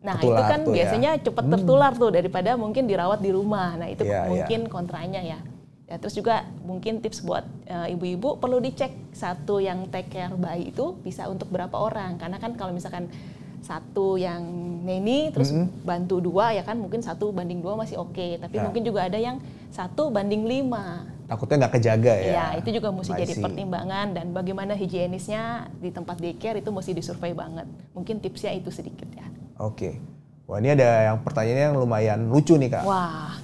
nah Tertular itu kan tuh ya. biasanya cepat tertular tuh daripada mungkin dirawat di rumah. Nah itu Iya, mungkin kontranya ya. Ya, terus juga mungkin tips buat ibu-ibu perlu dicek satu yang take care bayi itu bisa untuk berapa orang, karena kan kalau misalkan satu yang neni terus bantu 2 ya kan mungkin 1:2 masih oke, tapi Ya. mungkin juga ada yang 1:5. Takutnya nggak kejaga ya. Ya itu juga mesti I jadi see. pertimbangan, dan bagaimana higienisnya di tempat daycare itu mesti disurvei banget. Mungkin tipsnya itu sedikit ya. Oke. Wah ini ada yang pertanyaannya yang lumayan lucu nih Kak. Wah.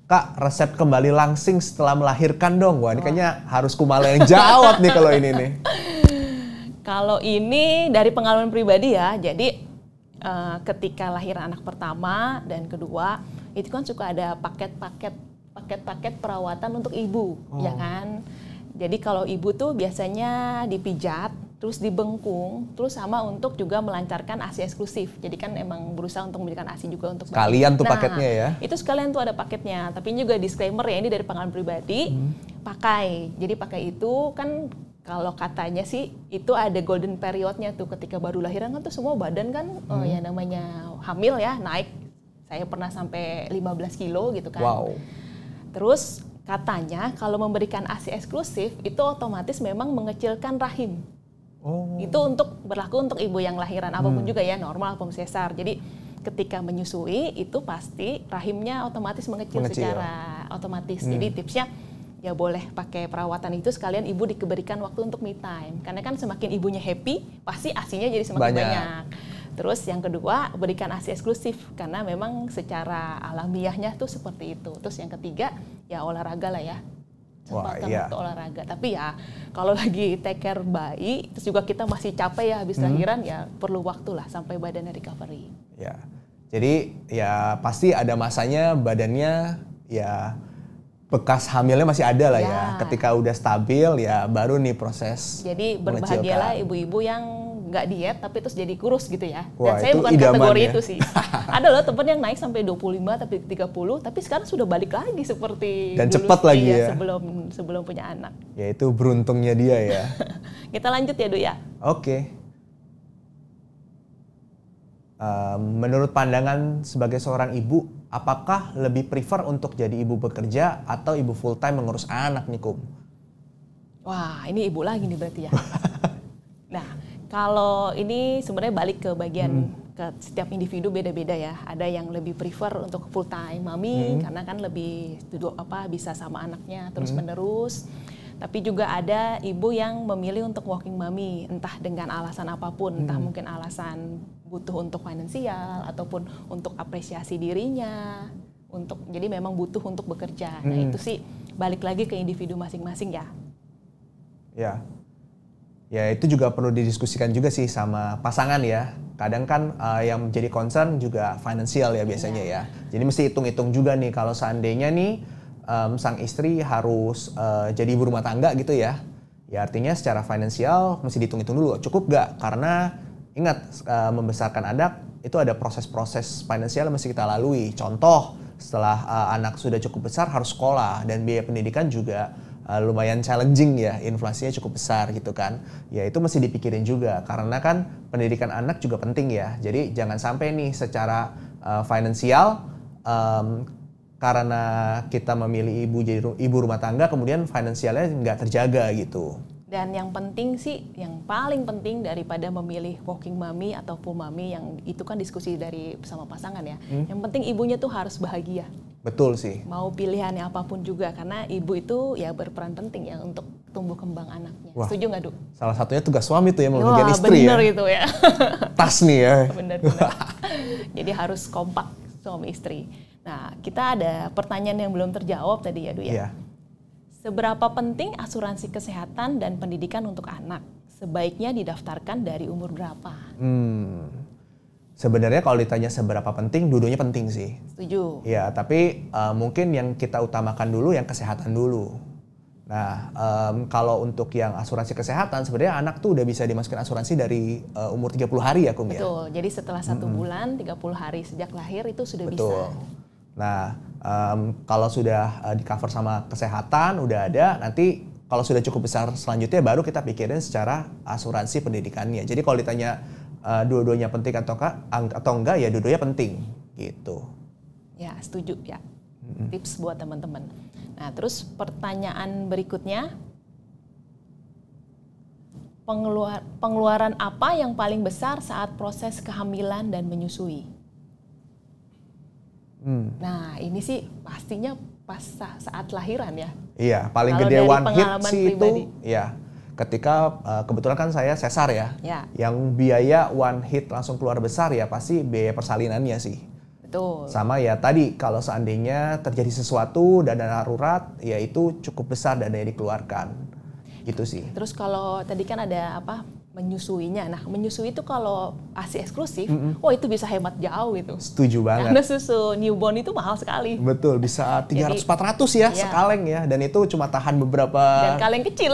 Kak, resep kembali langsing setelah melahirkan dong. Wah, ini kayaknya harus Kumala yang jawab nih kalau ini nih. Kalau ini dari pengalaman pribadi ya, jadi ketika lahir anak pertama dan kedua, itu kan suka ada paket-paket perawatan untuk ibu, ya kan? Jadi kalau ibu tuh biasanya dipijat, terus dibengkung, terus sama untuk juga melancarkan ASI eksklusif. Jadi kan emang berusaha untuk memberikan ASI juga untuk Sekalian tuh paketnya ya? Itu sekalian tuh ada paketnya, tapi ini juga disclaimer ya, ini dari pengalaman pribadi, pakai. Jadi pakai itu kan kalau katanya sih itu ada golden periodnya tuh ketika baru lahiran kan tuh semua badan kan ya namanya hamil ya naik. Saya pernah sampai 15 kilo gitu kan. Wow. Terus katanya kalau memberikan ASI eksklusif itu otomatis memang mengecilkan rahim. Oh. Itu berlaku untuk ibu yang lahiran apapun juga ya, normal ataupun sesar. Jadi ketika menyusui itu pasti rahimnya otomatis mengecil secara otomatis. Jadi tipsnya ya boleh pakai perawatan itu sekalian ibu diberikan waktu untuk me time. Karena kan semakin ibunya happy, pasti ASI-nya jadi semakin banyak. Terus yang kedua, berikan ASI eksklusif karena memang secara alamiahnya tuh seperti itu. Terus yang ketiga, ya olahraga lah ya. Sempatkan waktu olahraga. Tapi ya kalau lagi take care bayi, terus juga kita masih capek ya habis lahiran, ya perlu waktu lah sampai badannya recovery. Ya, jadi ya pasti ada masanya badannya ya bekas hamilnya masih ada lah ya. Ketika udah stabil ya baru nih proses. Jadi berbahagialah ibu-ibu yang nggak diet tapi terus jadi kurus gitu ya. Dan Wah, saya itu bukan kategori ya? itu sih. Ada loh temen yang naik sampai 25 tapi 30 tapi sekarang sudah balik lagi seperti dan dulu cepat lagi ya sebelum punya anak. Ya itu beruntungnya dia ya. Kita lanjut ya Du ya. Oke. Menurut pandangan sebagai seorang ibu, apakah lebih prefer untuk jadi ibu bekerja atau ibu full time mengurus anak nih Kum? Wah, ini ibu lagi nih berarti ya. Nah, kalau ini sebenarnya balik ke bagian ke setiap individu beda-beda ya. Ada yang lebih prefer untuk full time mami karena kan lebih bisa sama anaknya terus-menerus. Tapi juga ada ibu yang memilih untuk working mommy, entah dengan alasan apapun, entah mungkin alasan butuh untuk finansial ataupun untuk apresiasi dirinya, jadi memang butuh untuk bekerja. Nah itu sih balik lagi ke individu masing-masing ya. Ya, Ya itu juga perlu didiskusikan juga sih sama pasangan ya. Kadang kan yang menjadi concern juga finansial ya biasanya ya. Jadi mesti hitung-hitung juga nih kalau seandainya nih sang istri harus jadi ibu rumah tangga gitu ya. Ya artinya secara finansial mesti dihitung-hitung dulu, cukup gak? Karena ingat membesarkan anak itu ada proses-proses finansial yang mesti kita lalui. Contoh setelah anak sudah cukup besar harus sekolah dan biaya pendidikan juga lumayan challenging ya, inflasinya cukup besar gitu kan. Ya itu mesti dipikirin juga karena kan pendidikan anak juga penting ya. Jadi jangan sampai nih secara finansial karena kita memilih ibu rumah tangga kemudian finansialnya nggak terjaga gitu. Dan yang penting sih, yang paling penting daripada memilih working mommy atau full mommy yang itu kan diskusi dari sama pasangan ya. Yang penting ibunya tuh harus bahagia. Betul sih. Mau pilihannya apapun juga karena ibu itu ya berperan penting ya untuk tumbuh kembang anaknya. Wah, setuju nggak, Du? Salah satunya tugas suami tuh ya membagian istri bener ya. Gitu ya. Tas nih ya. Bener. Jadi harus kompak suami istri. Nah, kita ada pertanyaan yang belum terjawab tadi ya, Du ya. Iya. Seberapa penting asuransi kesehatan dan pendidikan untuk anak? Sebaiknya didaftarkan dari umur berapa? Sebenarnya kalau ditanya seberapa penting, dua-duanya penting sih. Setuju. Ya, tapi mungkin yang kita utamakan dulu yang kesehatan dulu. Nah, kalau untuk yang asuransi kesehatan, sebenarnya anak tuh udah bisa dimasukin asuransi dari umur 30 hari ya, Kum ya? Betul, jadi setelah 1 bulan, 30 hari sejak lahir itu sudah Betul. bisa. Nah, kalau sudah di cover sama kesehatan, udah ada, nanti kalau sudah cukup besar selanjutnya baru kita pikirin secara asuransi pendidikannya. Jadi kalau ditanya dua-duanya penting atau enggak, ya dua-duanya penting gitu. Ya, setuju ya. Tips buat teman-teman. Nah, terus pertanyaan berikutnya, pengeluaran apa yang paling besar saat proses kehamilan dan menyusui? Nah, ini sih pastinya pas saat lahiran ya. Iya, paling Kalau gede dari one hit sih pribadi. itu, ya. Ketika kebetulan kan saya sesar ya, Ya. yang biaya one hit langsung keluar besar ya pasti biaya persalinannya sih. Betul. Sama ya tadi, kalau seandainya terjadi sesuatu dana darurat, ya itu cukup besar dana yang dikeluarkan. Gitu sih. Terus kalau tadi kan ada menyusuinya. Nah, menyusui itu kalau ASI eksklusif, wah itu bisa hemat jauh gitu. Setuju banget. Karena susu newborn itu mahal sekali. Betul, bisa 300-400 ya sekaleng ya. Dan itu cuma tahan beberapa... Dan kaleng kecil.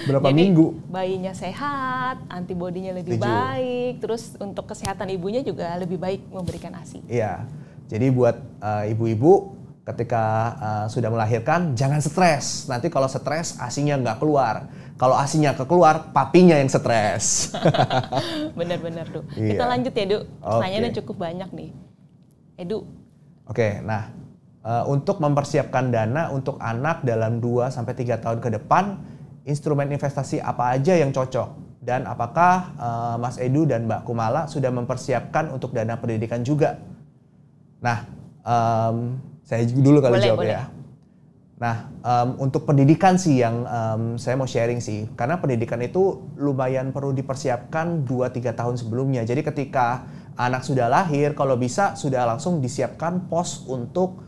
berapa Jadi, minggu. Bayinya sehat, antibodinya lebih baik, terus untuk kesehatan ibunya juga lebih baik memberikan ASI. Iya, jadi buat ibu-ibu ketika sudah melahirkan jangan stres. Nanti kalau stres ASI-nya nggak keluar. Kalau ASI-nya keluar, papinya yang stres. Benar-benar, Du. Iya. Kita lanjut ya, Du. Pertanyaannya Oke. cukup banyak nih. Edu. Oke, nah untuk mempersiapkan dana untuk anak dalam 2-3 tahun ke depan, instrumen investasi apa aja yang cocok? Dan apakah Mas Edu dan Mbak Kumala sudah mempersiapkan untuk dana pendidikan juga? Nah, saya dulu kali jawab ya. Nah, untuk pendidikan sih yang saya mau sharing sih. Karena pendidikan itu lumayan perlu dipersiapkan 2-3 tahun sebelumnya. Jadi ketika anak sudah lahir, kalau bisa sudah langsung disiapkan pos untuk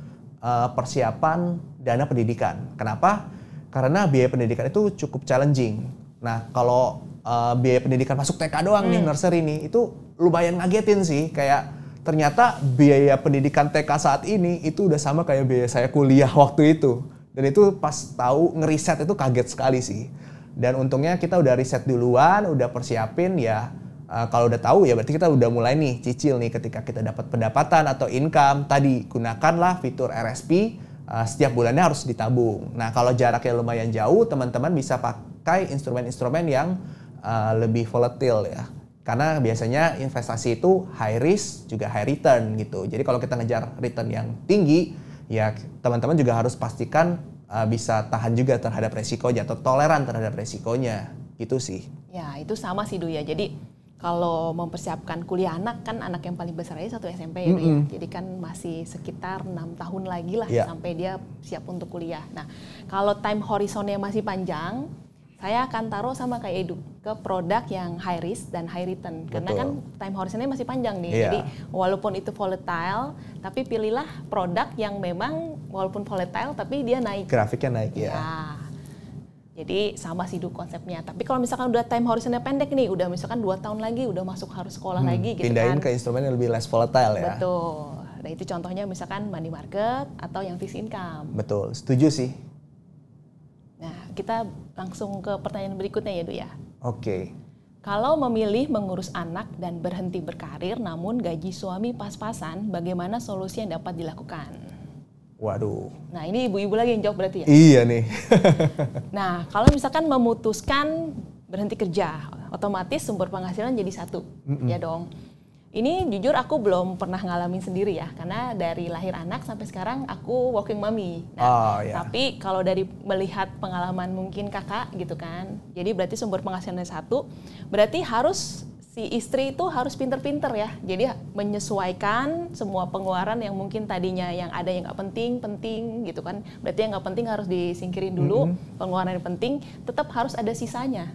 persiapan dana pendidikan. Kenapa? Karena biaya pendidikan itu cukup challenging. Nah, kalau biaya pendidikan masuk TK doang nih, nursery nih, itu lumayan ngagetin sih. Kayak ternyata biaya pendidikan TK saat ini itu udah sama kayak biaya saya kuliah waktu itu. Dan itu pas tahu ngeriset itu kaget sekali sih. Dan untungnya kita udah riset duluan, udah persiapin ya. Kalau udah tahu ya berarti kita udah mulai nih cicil nih ketika kita dapat pendapatan atau income. Tadi gunakanlah fitur RSP, setiap bulannya harus ditabung. Nah kalau jaraknya lumayan jauh, teman-teman bisa pakai instrumen-instrumen yang lebih volatile ya. Karena biasanya investasi itu high risk juga high return gitu. Jadi kalau kita ngejar return yang tinggi, ya teman-teman juga harus pastikan bisa tahan juga terhadap resikonya atau toleran terhadap resikonya. Gitu sih. Ya itu sama sih Du ya. Jadi kalau mempersiapkan kuliah anak kan anak yang paling besar aja 1 SMP ya, ya. Jadi kan masih sekitar 6 tahun lagi lah sampai dia siap untuk kuliah. Nah kalau time horizonnya masih panjang, saya akan taruh sama kayak Edu ke produk yang high risk dan high return. Betul. Karena kan time horizonnya masih panjang nih. Jadi walaupun itu volatile, tapi pilihlah produk yang memang walaupun volatile tapi dia naik. Grafiknya naik ya. Jadi sama sih Du konsepnya. Tapi kalau misalkan udah time horizonnya pendek nih, udah misalkan 2 tahun lagi udah masuk harus sekolah lagi gitu pindahin kan. ke instrumen yang lebih less volatile ya. Betul. Nah itu contohnya misalkan money market atau yang fixed income. Betul, setuju sih. Nah kita langsung ke pertanyaan berikutnya ya Du ya. Oke. Kalau memilih mengurus anak dan berhenti berkarir namun gaji suami pas-pasan, bagaimana solusi yang dapat dilakukan? Waduh. Nah ini ibu-ibu lagi yang jawab berarti ya? Iya nih. Nah kalau misalkan memutuskan berhenti kerja, otomatis sumber penghasilan jadi satu, ya dong. Ini jujur aku belum pernah ngalamin sendiri ya, karena dari lahir anak sampai sekarang aku working mommy. Nah, tapi kalau dari melihat pengalaman mungkin kakak gitu kan, jadi berarti sumber penghasilannya satu, berarti harus si istri itu harus pinter-pinter ya. Jadi menyesuaikan semua pengeluaran yang mungkin tadinya yang ada yang nggak penting gitu kan. Berarti yang nggak penting harus disingkirin dulu, pengeluaran yang penting tetap harus ada sisanya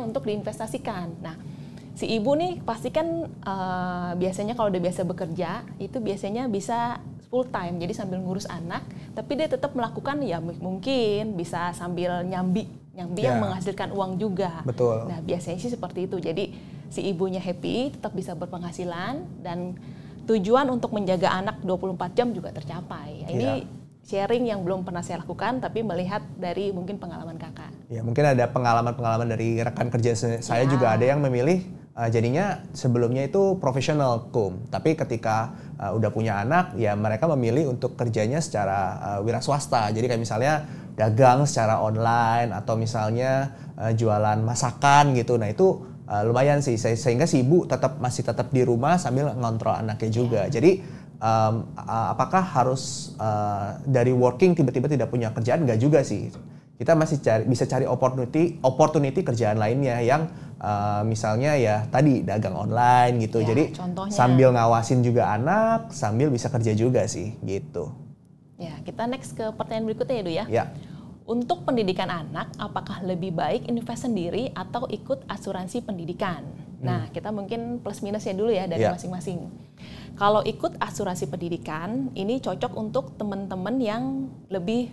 untuk diinvestasikan. Nah, si ibu nih pasti kan biasanya kalau udah biasa bekerja itu biasanya bisa full time, jadi sambil ngurus anak, tapi dia tetap melakukan ya mungkin bisa sambil nyambi yang menghasilkan uang juga. Betul. Nah biasanya sih seperti itu, jadi si ibunya happy, tetap bisa berpenghasilan dan tujuan untuk menjaga anak 24 jam juga tercapai. Ini sharing yang belum pernah saya lakukan, tapi melihat dari mungkin pengalaman kakak. Ya mungkin ada pengalaman-pengalaman dari rekan kerja saya juga ada yang memilih jadinya sebelumnya itu profesional tapi ketika udah punya anak ya mereka memilih untuk kerjanya secara wira swasta. Jadi kayak misalnya dagang secara online atau misalnya jualan masakan gitu. Nah itu lumayan sih sehingga si ibu masih tetap di rumah sambil ngontrol anaknya juga. Jadi apakah harus dari working tiba-tiba tidak punya kerjaan? Enggak juga sih. Kita masih bisa cari opportunity kerjaan lainnya yang misalnya ya tadi dagang online gitu. Ya, jadi contohnya, sambil ngawasin juga anak, sambil bisa kerja juga sih gitu. Ya, kita next ke pertanyaan berikutnya ya Du ya. Ya. Untuk pendidikan anak, apakah lebih baik invest sendiri atau ikut asuransi pendidikan? Nah, kita mungkin plus minusnya dulu ya dari masing-masing. Kalau ikut asuransi pendidikan, ini cocok untuk teman-teman yang lebih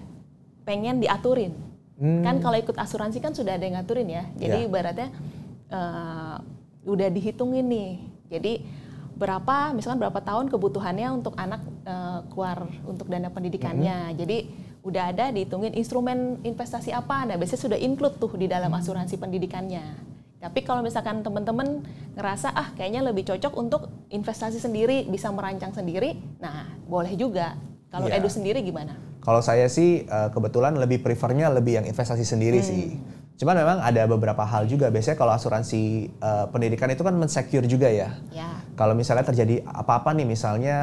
pengen diaturin. Kan kalau ikut asuransi kan sudah ada yang ngaturin ya. Jadi ibaratnya udah dihitungin nih. Jadi misalkan berapa tahun kebutuhannya untuk anak keluar untuk dana pendidikannya. Jadi udah ada dihitungin instrumen investasi apa. Nah biasanya sudah include tuh di dalam asuransi pendidikannya. Tapi kalau misalkan teman-teman ngerasa kayaknya lebih cocok untuk investasi sendiri, bisa merancang sendiri, nah boleh juga. Kalau Edu sendiri gimana? Kalau saya sih kebetulan lebih prefernya lebih yang investasi sendiri sih. Cuman memang ada beberapa hal juga. Biasanya kalau asuransi pendidikan itu kan men-secure juga ya. Kalau misalnya terjadi apa-apa nih, misalnya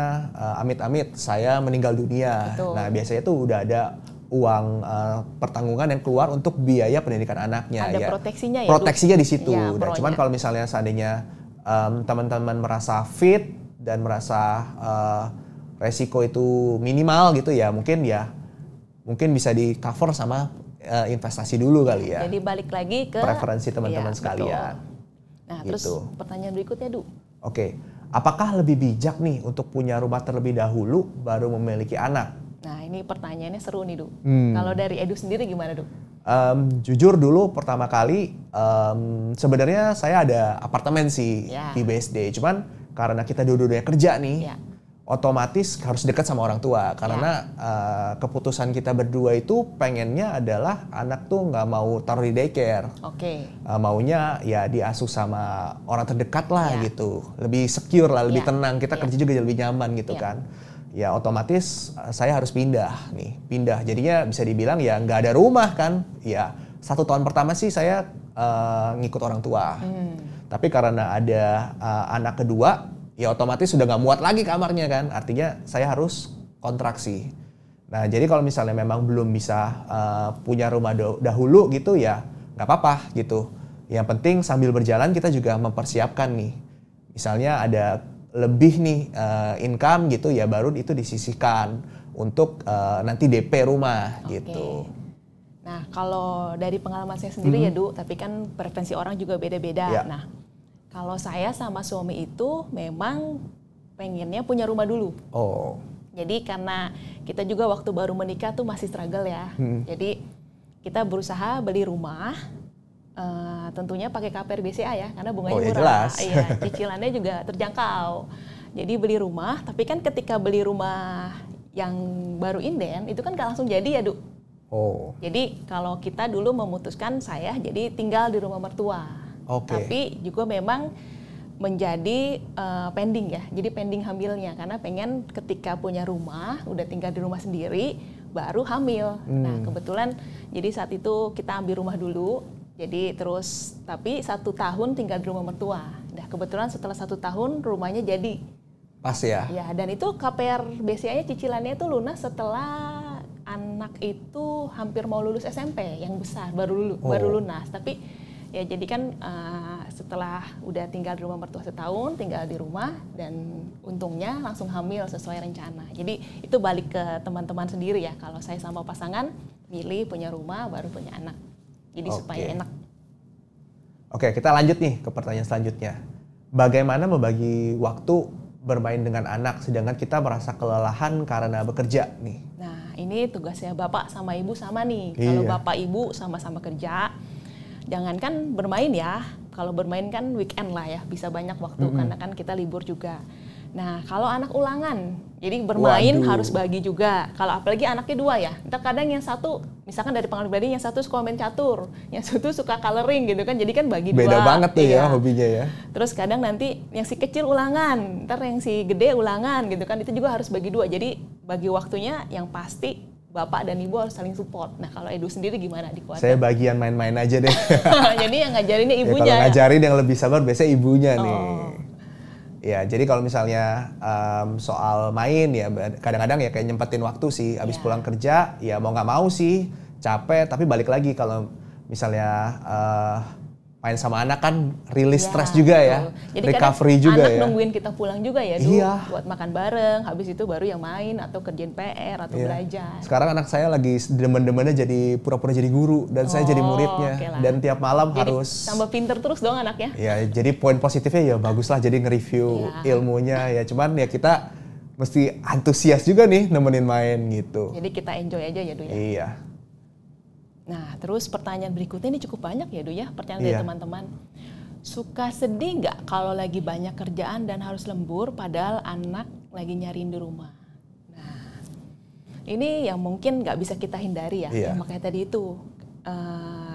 amit-amit saya meninggal dunia. Betul. Nah biasanya tuh udah ada uang pertanggungan yang keluar untuk biaya pendidikan anaknya. Ada proteksinya ya? Proteksinya di situ. Nah, cuman kalau misalnya seandainya teman-teman merasa fit dan merasa resiko itu minimal gitu ya mungkin bisa di cover sama investasi dulu kali ya. Jadi balik lagi ke preferensi teman-teman sekalian. Nah gitu. Terus pertanyaan berikutnya Du. Oke, apakah lebih bijak nih untuk punya rumah terlebih dahulu baru memiliki anak? Nah ini pertanyaannya seru nih Du. Kalau dari Edu sendiri gimana Du? Jujur dulu pertama kali sebenarnya saya ada apartemen sih di BSD. Cuman karena kita dua-duanya kerja nih, otomatis harus dekat sama orang tua. Karena keputusan kita berdua itu pengennya adalah anak tuh nggak mau taruh di daycare. Maunya ya diasuh sama orang terdekat lah gitu. Lebih secure lah, lebih tenang. Kita kerja juga lebih nyaman gitu kan. Ya otomatis saya harus pindah. Jadinya bisa dibilang ya nggak ada rumah kan. Ya 1 tahun pertama sih saya ngikut orang tua. Tapi karena ada anak kedua, ya otomatis sudah nggak muat lagi kamarnya kan. Artinya saya harus kontraksi. Nah jadi kalau misalnya memang belum bisa punya rumah dahulu gitu ya nggak apa-apa gitu. Yang penting sambil berjalan kita juga mempersiapkan nih. Misalnya ada lebih nih income gitu ya baru itu disisihkan untuk nanti DP rumah gitu. Nah kalau dari pengalaman saya sendiri ya Du, tapi kan preferensi orang juga beda-beda. Nah kalau saya sama suami itu memang pengennya punya rumah dulu. Jadi karena kita juga waktu baru menikah tuh masih struggle ya. Jadi kita berusaha beli rumah, tentunya pakai KPR BCA ya, karena bunganya ya murah. jelas. Iya, cicilannya juga terjangkau. Jadi beli rumah, tapi kan ketika beli rumah yang baru inden, itu kan nggak langsung jadi ya, Du. Oh. Jadi kalau kita dulu memutuskan saya jadi tinggal di rumah mertua. Tapi juga memang menjadi pending ya. Jadi pending hamilnya karena pengen ketika punya rumah, udah tinggal di rumah sendiri, baru hamil. Nah kebetulan jadi saat itu kita ambil rumah dulu. Jadi terus tapi 1 tahun tinggal di rumah mertua. Nah kebetulan setelah 1 tahun rumahnya jadi. Pas ya? Ya dan itu KPR BCA-nya cicilannya itu lunas setelah anak itu hampir mau lulus SMP yang besar baru lunas. Tapi ya jadi kan setelah udah tinggal di rumah mertua setahun, tinggal di rumah dan untungnya langsung hamil sesuai rencana. Jadi itu balik ke teman-teman sendiri ya. Kalau saya sama pasangan milih punya rumah baru punya anak. Jadi supaya enak. Oke, kita lanjut nih ke pertanyaan selanjutnya. Bagaimana membagi waktu bermain dengan anak sedangkan kita merasa kelelahan karena bekerja nih? Nah, ini tugasnya bapak sama ibu sama nih. Kalau bapak ibu sama-sama kerja, jangankan bermain ya. Kalau bermain kan weekend lah ya, bisa banyak waktu karena kan kita libur juga. Nah, kalau anak ulangan, jadi bermain harus bagi juga. Kalau apalagi anaknya 2 ya, ntar kadang yang satu, misalkan dari pengalaman pribadi, yang satu suka main catur, yang satu suka coloring gitu kan, jadi kan bagi 2. Beda banget tuh ya hobinya ya. Terus kadang nanti yang si kecil ulangan, ntar yang si gede ulangan gitu kan, itu juga harus bagi 2. Jadi bagi waktunya yang pasti bapak dan ibu harus saling support. Nah kalau Edu sendiri gimana di keluarga? Saya bagian main-main aja deh. Jadi yang ngajarinnya ibunya. Ya, kalau ngajarin yang lebih sabar biasanya ibunya nih. Ya, jadi kalau misalnya soal main ya kadang-kadang ya kayak nyempetin waktu sih. Abis pulang kerja ya mau nggak mau sih capek. Tapi balik lagi kalau misalnya main sama anak kan rilis stres juga ya. Jadi recovery juga anak ya. Nungguin kita pulang juga ya buat makan bareng. Habis itu baru yang main atau kerjain PR atau belajar. Sekarang anak saya lagi demen-demennya jadi pura-pura jadi guru dan saya jadi muridnya. Dan tiap malam jadi harus tambah pinter terus dong anaknya. Ya, jadi poin positifnya ya baguslah jadi nge-review ilmunya ya. Cuman ya kita mesti antusias juga nih nemenin main gitu. Jadi kita enjoy aja ya, Du ya. Iya. Nah, terus pertanyaan berikutnya ini cukup banyak ya, Du ya, pertanyaan dari teman-teman. Suka sedih nggak kalau lagi banyak kerjaan dan harus lembur padahal anak lagi nyariin di rumah? Nah, ini yang mungkin nggak bisa kita hindari ya. Makanya tadi itu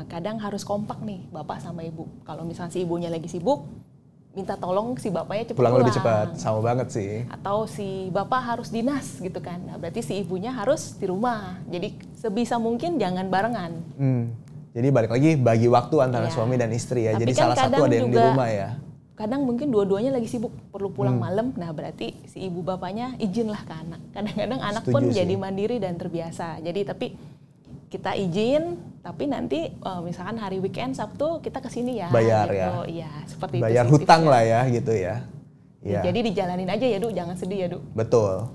kadang harus kompak nih bapak sama ibu. Kalau misalnya si ibunya lagi sibuk, minta tolong si bapaknya cepat pulang. Lebih cepat, sama banget sih. Atau si bapak harus dinas gitu kan. Nah, berarti si ibunya harus di rumah. Jadi sebisa mungkin jangan barengan. Jadi balik lagi bagi waktu antara suami dan istri ya. Tapi jadi kan salah satu ada yang di rumah ya. Kadang mungkin dua-duanya lagi sibuk, perlu pulang malam. Nah berarti si ibu bapaknya izinlah ke anak. Kadang-kadang anak pun jadi mandiri dan terbiasa. Jadi tapi kita izin, tapi nanti misalkan hari weekend Sabtu kita kesini ya. Bayar gitu. ya. Iya, seperti bayar itu. Bayar hutang lah ya gitu ya. Jadi dijalanin aja ya, Du, jangan sedih ya, Du. Betul.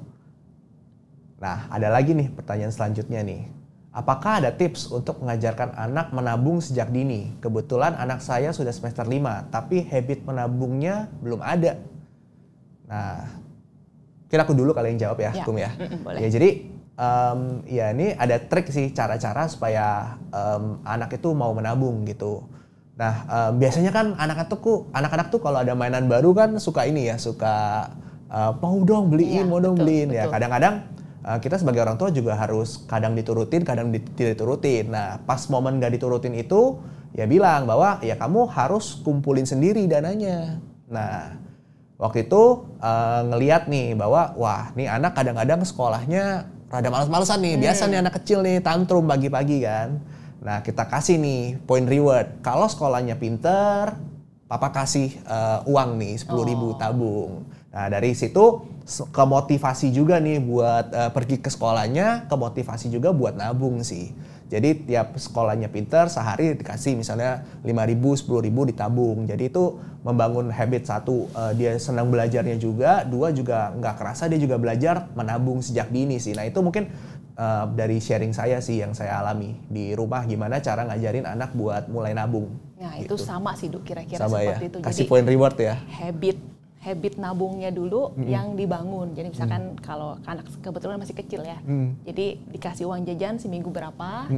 Nah, ada lagi nih pertanyaan selanjutnya nih. Apakah ada tips untuk mengajarkan anak menabung sejak dini? Kebetulan anak saya sudah semester 5, tapi habit menabungnya belum ada. Nah, kira aku dulu kali yang jawab ya, Kum ya. Boleh. Ya jadi ya ini ada trik sih, cara-cara supaya anak itu mau menabung gitu. Nah biasanya kan anak-anak tuh kalau ada mainan baru kan suka ini ya, suka mau dong beliin, beliin. Ya kadang-kadang kita sebagai orang tua juga harus kadang diturutin, kadang tidak diturutin. Nah pas momen gak diturutin itu ya bilang bahwa ya kamu harus kumpulin sendiri dananya. Nah waktu itu ngeliat nih bahwa wah nih anak kadang-kadang sekolahnya rada males-malesan nih, biasa nih anak kecil nih tantrum pagi-pagi kan. Nah kita kasih nih point reward. Kalau sekolahnya pinter, papa kasih uang nih 10.000 tabung. Nah dari situ kemotivasi juga nih buat pergi ke sekolahnya, kemotivasi juga buat nabung sih. Jadi tiap sekolahnya pinter, sehari dikasih misalnya 5.000, 10.000 ditabung. Jadi itu membangun habit satu, dia senang belajarnya juga. 2 juga nggak kerasa dia juga belajar menabung sejak dini sih. Nah itu mungkin dari sharing saya sih yang saya alami di rumah. Gimana cara ngajarin anak buat mulai nabung. Nah itu sama sih, Du, kira-kira sama seperti ya. itu. Kasih jadi, point reward ya. habit nabungnya dulu yang dibangun. Jadi misalkan kalau anak kebetulan masih kecil ya, jadi dikasih uang jajan seminggu berapa,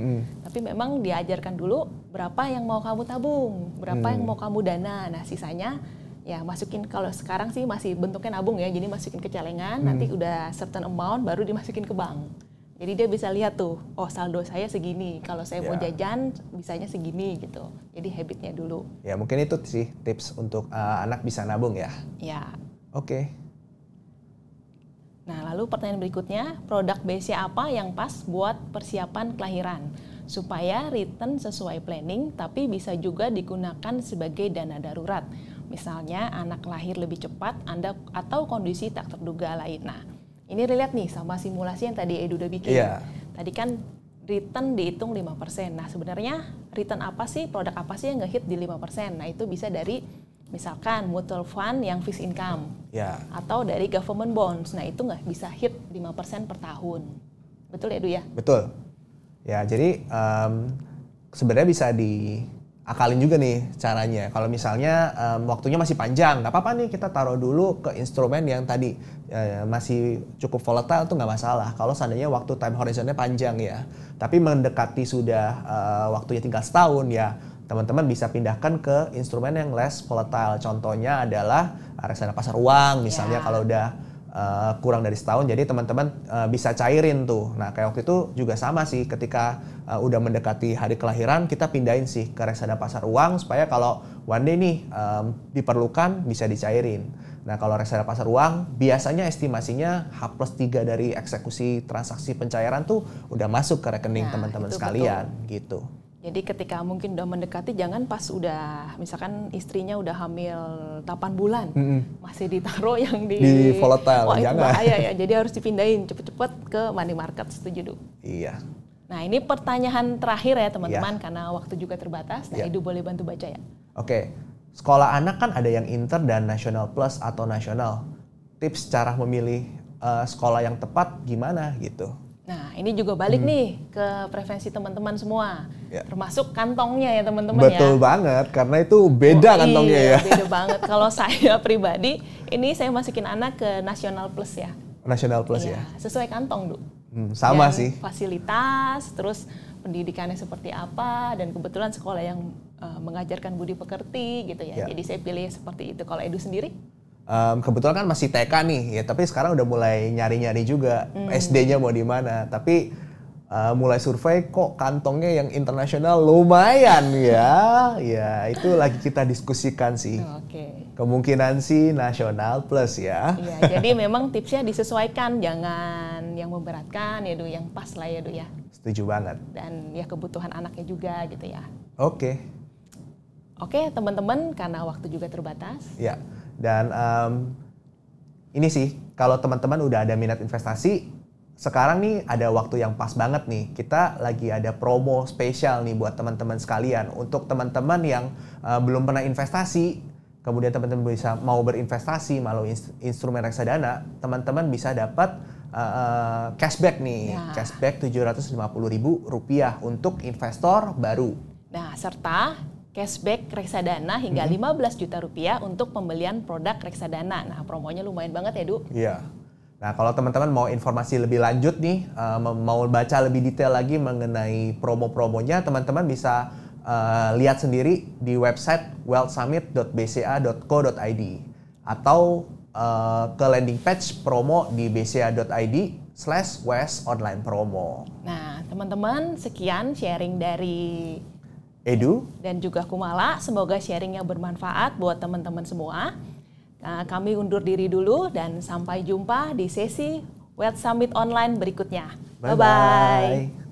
tapi memang diajarkan dulu berapa yang mau kamu tabung, berapa yang mau kamu dana. Nah sisanya ya masukin, kalau sekarang sih masih bentuknya nabung ya, jadi masukin ke celengan, nanti udah certain amount baru dimasukin ke bank. Jadi dia bisa lihat tuh, oh saldo saya segini, kalau saya mau jajan bisanya segini gitu. Jadi habitnya dulu. Ya mungkin itu sih tips untuk anak bisa nabung ya. Ya. Oke. Nah lalu pertanyaan berikutnya, produk BCA apa yang pas buat persiapan kelahiran? Supaya return sesuai planning tapi bisa juga digunakan sebagai dana darurat. Misalnya anak lahir lebih cepat atau kondisi tak terduga lain. Nah ini relate nih sama simulasi yang tadi Edu udah bikin. Yeah. Tadi kan return dihitung 5%. Nah sebenarnya return apa sih, produk apa sih yang nge-hit di 5%? Nah itu bisa dari misalkan mutual fund yang fixed income. Yeah. Atau dari government bonds. Nah itu nggak bisa hit 5% per tahun. Betul Edu ya? Betul. Ya jadi sebenarnya bisa diakalin juga nih caranya. Kalau misalnya waktunya masih panjang, nggak apa-apa nih kita taruh dulu ke instrumen yang tadi masih cukup volatile tuh nggak masalah. Kalau seandainya waktu time horizonnya panjang ya, tapi mendekati sudah waktunya tinggal setahun ya, teman-teman bisa pindahkan ke instrumen yang less volatile. Contohnya adalah reksadana pasar uang misalnya kalau udah kurang dari setahun, jadi teman-teman bisa cairin tuh. Nah kayak waktu itu juga sama sih, ketika udah mendekati hari kelahiran kita pindahin sih ke reksadana pasar uang supaya kalau one day nih diperlukan bisa dicairin. Nah kalau reksadana pasar uang biasanya estimasinya H+3 dari eksekusi transaksi pencairan tuh udah masuk ke rekening teman-teman sekalian gitu. Jadi ketika mungkin udah mendekati, jangan pas udah misalkan istrinya udah hamil 8 bulan masih ditaruh yang di volatile. Wah, jangan. itu bahaya ya. Jadi harus dipindahin cepet-cepet ke money market. Setuju, Du? Iya. Nah ini pertanyaan terakhir ya teman-teman, karena waktu juga terbatas. Nah Edu boleh bantu baca ya? Oke. Sekolah anak kan ada yang inter dan national plus atau nasional. Tips cara memilih sekolah yang tepat gimana gitu? Nah ini juga balik nih ke preferensi teman-teman semua, termasuk kantongnya ya teman-teman ya. Betul banget, karena itu beda kantongnya ya. Beda banget. Kalau saya pribadi, ini saya masukin anak ke National Plus ya. National Plus ya. Sesuai kantong, Du. Sama dan sih. Fasilitas, terus pendidikannya seperti apa, dan kebetulan sekolah yang mengajarkan budi pekerti gitu ya. Jadi saya pilih seperti itu. Kalau Edu sendiri? Kebetulan kan masih TK nih ya, tapi sekarang udah mulai nyari-nyari juga SD-nya mau di mana. Tapi mulai survei kok kantongnya yang internasional lumayan ya. Ya itu lagi kita diskusikan sih. Kemungkinan sih nasional plus ya. Iya, jadi memang tipsnya disesuaikan, jangan yang memberatkan ya Du, yang pas lah ya Du ya. Setuju banget. Dan ya kebutuhan anaknya juga gitu ya. Oke, teman-teman, karena waktu juga terbatas. Ya. Dan ini sih, kalau teman-teman udah ada minat investasi, sekarang nih ada waktu yang pas banget nih. Kita lagi ada promo spesial nih buat teman-teman sekalian. Untuk teman-teman yang belum pernah investasi, kemudian teman-teman bisa mau berinvestasi melalui instrumen reksadana, teman-teman bisa dapat cashback nih. Cashback Rp750.000 untuk investor baru. Nah, serta cashback reksadana hingga 15 juta rupiah untuk pembelian produk reksadana. Nah, promonya lumayan banget ya, Du? Iya. Nah, kalau teman-teman mau informasi lebih lanjut nih, mau baca lebih detail lagi mengenai promo-promonya, teman-teman bisa lihat sendiri di website wealthsummit.bca.co.id atau ke landing page promo di bca.id/westonlinepromo. Nah, teman-teman, sekian sharing dari Edu dan juga Kumala. Semoga sharingnya bermanfaat buat teman-teman semua. Nah, kami undur diri dulu dan sampai jumpa di sesi Wealth Summit Online berikutnya. Bye-bye.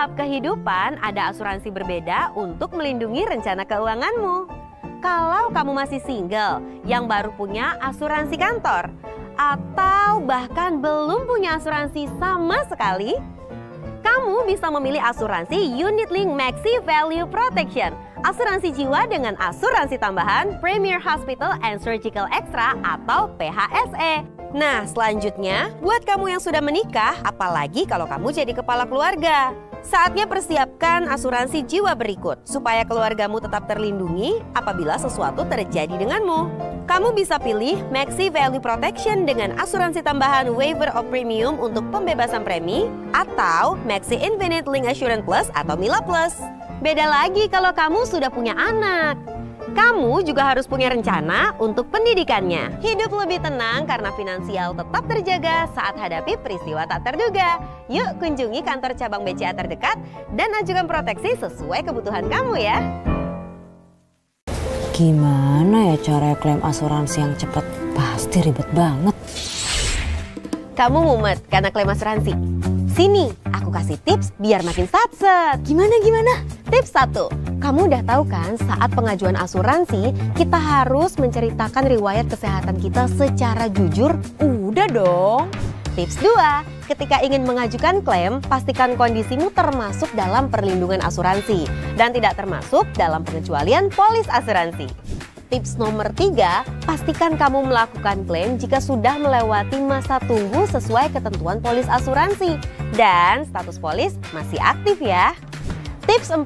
tahap kehidupan ada asuransi berbeda untuk melindungi rencana keuanganmu. Kalau kamu masih single yang baru punya asuransi kantor, atau bahkan belum punya asuransi sama sekali, kamu bisa memilih asuransi Unit Link Maxi Value Protection. Asuransi jiwa dengan asuransi tambahan Premier Hospital and Surgical Extra atau PHSE. Nah, selanjutnya buat kamu yang sudah menikah, apalagi kalau kamu jadi kepala keluarga, saatnya persiapkan asuransi jiwa berikut supaya keluargamu tetap terlindungi apabila sesuatu terjadi denganmu. Kamu bisa pilih Maxi Value Protection dengan asuransi tambahan Waiver of Premium untuk pembebasan premi atau Maxi Infinite Link Assurance Plus atau Mila Plus. Beda lagi kalau kamu sudah punya anak. Kamu juga harus punya rencana untuk pendidikannya. Hidup lebih tenang karena finansial tetap terjaga saat hadapi peristiwa tak terduga. Yuk kunjungi kantor cabang BCA terdekat dan ajukan proteksi sesuai kebutuhan kamu ya. Gimana ya cara klaim asuransi yang cepat? Pasti ribet banget. Kamu mumet karena klaim asuransi? Sini, aku kasih tips biar makin satset. Gimana? Tips 1, kamu udah tahu kan saat pengajuan asuransi kita harus menceritakan riwayat kesehatan kita secara jujur? Udah dong. Tips 2, ketika ingin mengajukan klaim, pastikan kondisimu termasuk dalam perlindungan asuransi dan tidak termasuk dalam pengecualian polis asuransi. Tips nomor 3, pastikan kamu melakukan klaim jika sudah melewati masa tunggu sesuai ketentuan polis asuransi dan status polis masih aktif ya. Tips 4,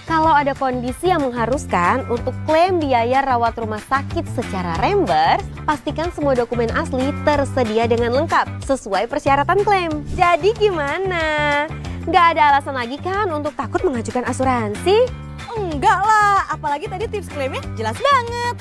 kalau ada kondisi yang mengharuskan untuk klaim biaya rawat rumah sakit secara reimburse, pastikan semua dokumen asli tersedia dengan lengkap sesuai persyaratan klaim. Jadi gimana? Nggak ada alasan lagi kan untuk takut mengajukan asuransi? Enggak lah, apalagi tadi tips klaimnya jelas banget.